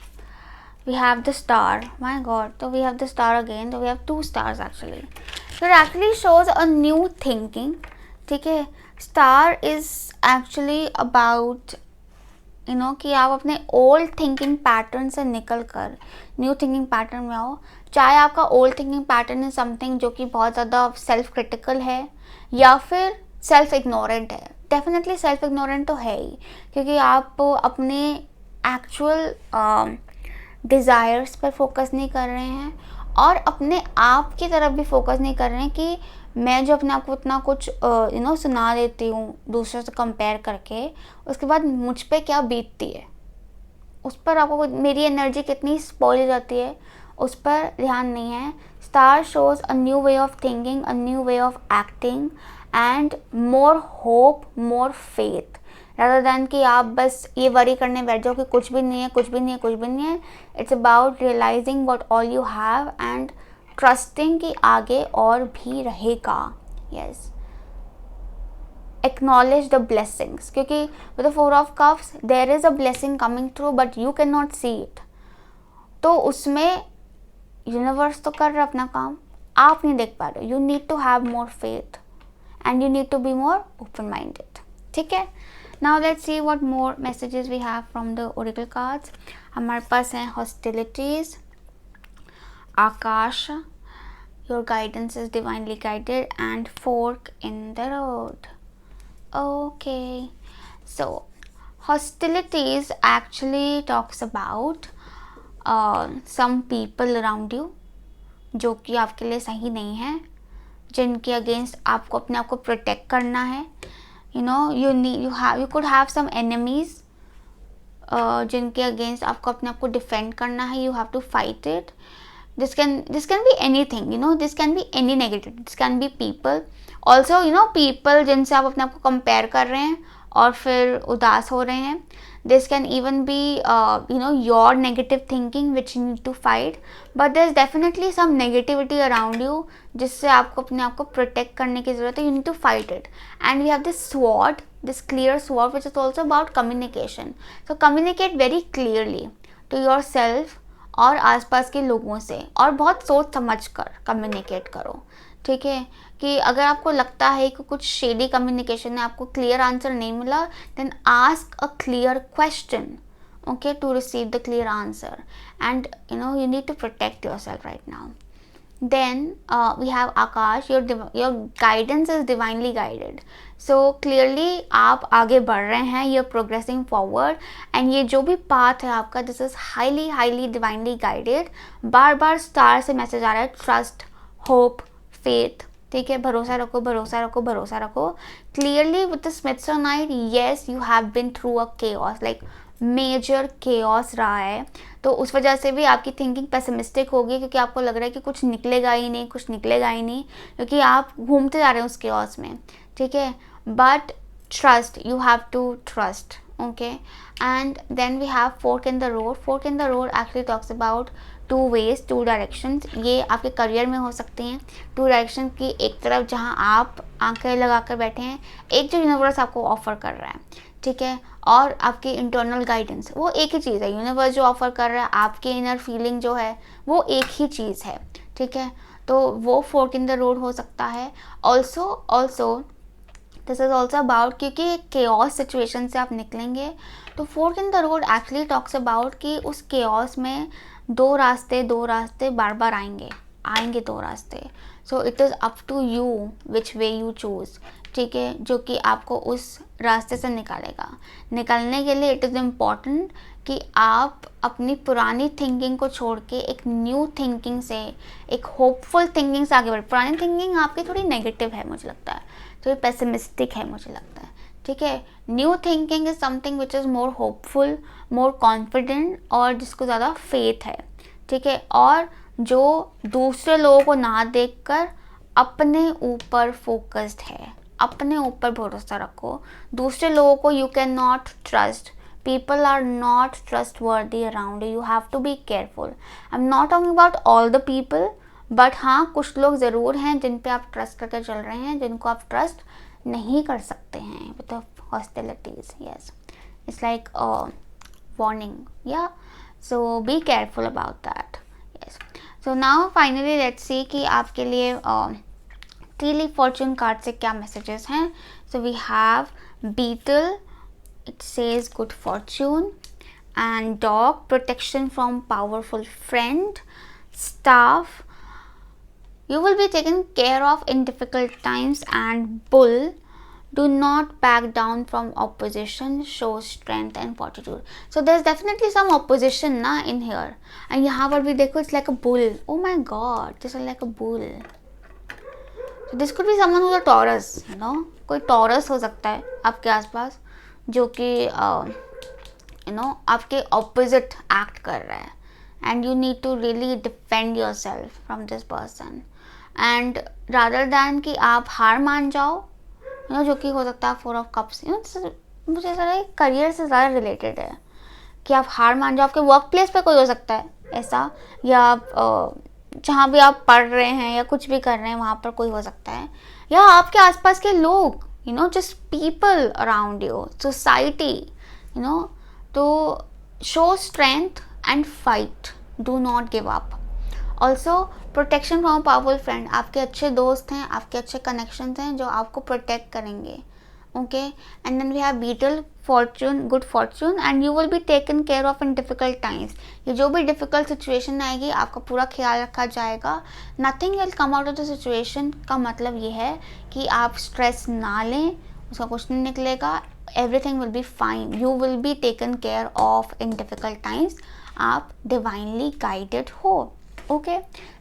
We have the star. My god, so we have the star again, so we have 2 stars actually. So it actually shows a new thinking. ठीक है, star is actually about कि आप अपने old thinking pattern से निकल कर new thinking pattern में आओ। चाहे आपका old thinking pattern is something जो कि बहुत ज़्यादा सेल्फ क्रिटिकल है या फिर सेल्फ इग्नोरेंट है। डेफिनेटली सेल्फ इग्नोरेंट तो है ही, क्योंकि आप अपने एक्चुअल डिज़ायर्स पर फोकस नहीं कर रहे हैं और अपने आप की तरफ भी फोकस नहीं कर रहे हैं कि मैं जो अपने आप को इतना कुछ सुना देती हूँ दूसरों से कंपेयर करके, उसके बाद मुझ पे क्या बीतती है, उस पर आपको मेरी एनर्जी कितनी स्पॉइल हो जाती है, उस पर ध्यान नहीं है। Star shows a new way of thinking, a new way of acting, and more hope, more faith. rather than कि आप बस ये वरी करने बैठ जाओ कि कुछ भी नहीं है, कुछ भी नहीं है, कुछ भी नहीं है. It's about realizing what all you have and trusting कि आगे और भी रहेगा. Yes. Acknowledge the blessings, क्योंकि with the Four of Cups there is a blessing coming through but you cannot see it. तो उसमें यूनिवर्स तो कर रहा है अपना काम, आप नहीं देख पा रहे. You need to have more faith and you need to be more open minded. ठीक है. Now let's see what more messages we have from the oracle cards. हमारे पास हैं hostilities, Akash, your guidance is divinely guided, and fork in the road. Okay, so hostilities actually talks about some people around you जो कि आपके लिए सही नहीं है, जिनके अगेंस्ट आपको अपने आप को प्रोटेक्ट करना है. You could have some enemies जिनके अगेंस्ट आपको अपने आप को डिफेंड करना है. You have to fight it. this can be anything, this can be any negative. This can be people also, people जिनसे आप अपने आप को कंपेयर कर रहे हैं और फिर उदास हो रहे हैं. This can even be your negative thinking which you need to fight, but there's definitely some negativity around you जिससे आपको अपने आप को protect करने की ज़रूरत है. You need to fight it. And we have this sword, this clear sword, which is also about communication. So communicate very clearly to yourself और आसपास के लोगों से, और बहुत सोच समझ कर कम्युनिकेट करो. ठीक है. कि अगर आपको लगता है कि कुछ शेडी कम्युनिकेशन है, आपको क्लियर आंसर नहीं मिला, then ask a clear question, okay, to receive the clear answer. And you need to protect yourself right now. Then we have Akash, your guidance is divinely guided. So clearly आप आगे बढ़ रहे हैं, you're progressing forward, and ये जो भी path है आपका, this is highly divinely guided. Bar bar star से मैसेज आ रहा है, trust, hope, faith. ठीक है. भरोसा रखो, भरोसा रखो, भरोसा रखो. Clearly with the smithsonite, yes, you have been through a chaos, like major chaos रहा है. तो उस वजह से भी आपकी थिंकिंग पेसिमिस्टिक होगी, क्योंकि आपको लग रहा है कि कुछ निकलेगा ही नहीं, कुछ निकलेगा ही नहीं, क्योंकि आप घूमते जा रहे हैं उस केओस में. ठीक है. But trust, you have to trust. Okay. And then we have fork in the road. Fork in the road actually talks about two ways, two directions. ये आपके करियर में हो सकती हैं. टू डायरेक्शन की एक तरफ जहां आप आंखें लगा कर बैठे हैं, एक जो यूनिवर्स आपको ऑफर कर रहा है. ठीक है. और आपकी इंटरनल गाइडेंस, वो एक ही चीज़ है. यूनिवर्स जो ऑफर कर रहा है, आपके इनर फीलिंग जो है, वो एक ही चीज़ है. ठीक है. तो वो फोर्क इन द रोड हो सकता है. Also this is also about, क्योंकि केओस सिचुएशन से आप निकलेंगे, तो fork in the road actually talks about कि उस केओस में दो रास्ते बार बार आएंगे दो रास्ते. So it is up to you which way you choose. ठीक है. जो कि आपको उस रास्ते से निकालने के लिए इट इज़ इम्पॉर्टेंट कि आप अपनी पुरानी थिंकिंग को छोड़ के एक न्यू थिंकिंग से, एक होपफुल थिंकिंग से आगे बढ़े. पुरानी थिंकिंग आपकी थोड़ी नेगेटिव है मुझे लगता है, थोड़ी पेसिमिस्टिक है मुझे लगता है. ठीक है. New thinking is something which is more hopeful, more confident, और जिसको ज़्यादा फेथ है. ठीक है. और जो दूसरे लोगों को ना देखकर अपने ऊपर फोकस्ड है. अपने ऊपर भरोसा रखो. दूसरे लोगों को you can not trust. People are not trustworthy around you. Have to be careful. I am not talking about all the people, but हाँ, कुछ लोग ज़रूर हैं जिन पे आप ट्रस्ट करके चल रहे हैं, जिनको आप ट्रस्ट नहीं कर सकते हैं with hostilities. Yes, it's like a warning. Yeah, so be careful about that. Yes. So now finally let's see कि आपके लिए टी लीफ फॉर्चून कार्ड से क्या मैसेजेस हैं. So we have beetle, it says good fortune, and dog, protection from powerful friend. Staff, you will be taken care of in difficult times. And bull, do not back down from opposition, show strength and fortitude. So there's definitely some opposition na in here, and यहाँ पर भी देखो, it's like a bull. Oh my god, this is like a bull. So this could be someone who's a Taurus, कोई Taurus हो सकता है आपके आसपास, जो कि आपके ऑपोजिट एक्ट कर रहा है. and you need to really defend yourself from this person. And rather than कि आप हार मान जाओ, जो कि हो सकता है 4 of Cups, मुझे ऐसा लगा करियर से ज़्यादा रिलेटेड है कि आप हार मान जाओ. आपके वर्क प्लेस पे कोई हो सकता है ऐसा, या आप जहाँ भी आप पढ़ रहे हैं या कुछ भी कर रहे हैं वहाँ पर कोई हो सकता है, या आपके आसपास के लोग, just people around you, society, तो show strength and fight, do not give up. Also protection from powerful friend, आपके अच्छे दोस्त हैं, आपके अच्छे कनेक्शंस हैं जो आपको प्रोटेक्ट करेंगे. Okay, and then we have beetle fortune, good fortune, and you will be taken care of in difficult times. ये जो भी डिफिकल्ट सिचुएशन आएगी आपका पूरा ख्याल रखा जाएगा. Nothing will come out of the situation का मतलब ये है कि आप स्ट्रेस ना लें, उसका कुछ नहीं निकलेगा. Everything will be fine, you will be taken care of in difficult times. आप डिवाइनली गाइडेड हो. Okay,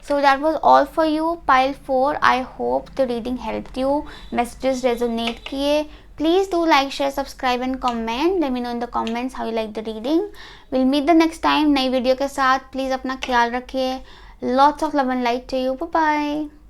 so that was all for you, pile 4. I hope the reading helped you, messages resonate किए. Please do like, share, subscribe and comment. Let me know in the comments how you like the reading. We'll meet the next time नई video के साथ. Please अपना ख्याल रखिए. Lots of love and light to you. Bye bye.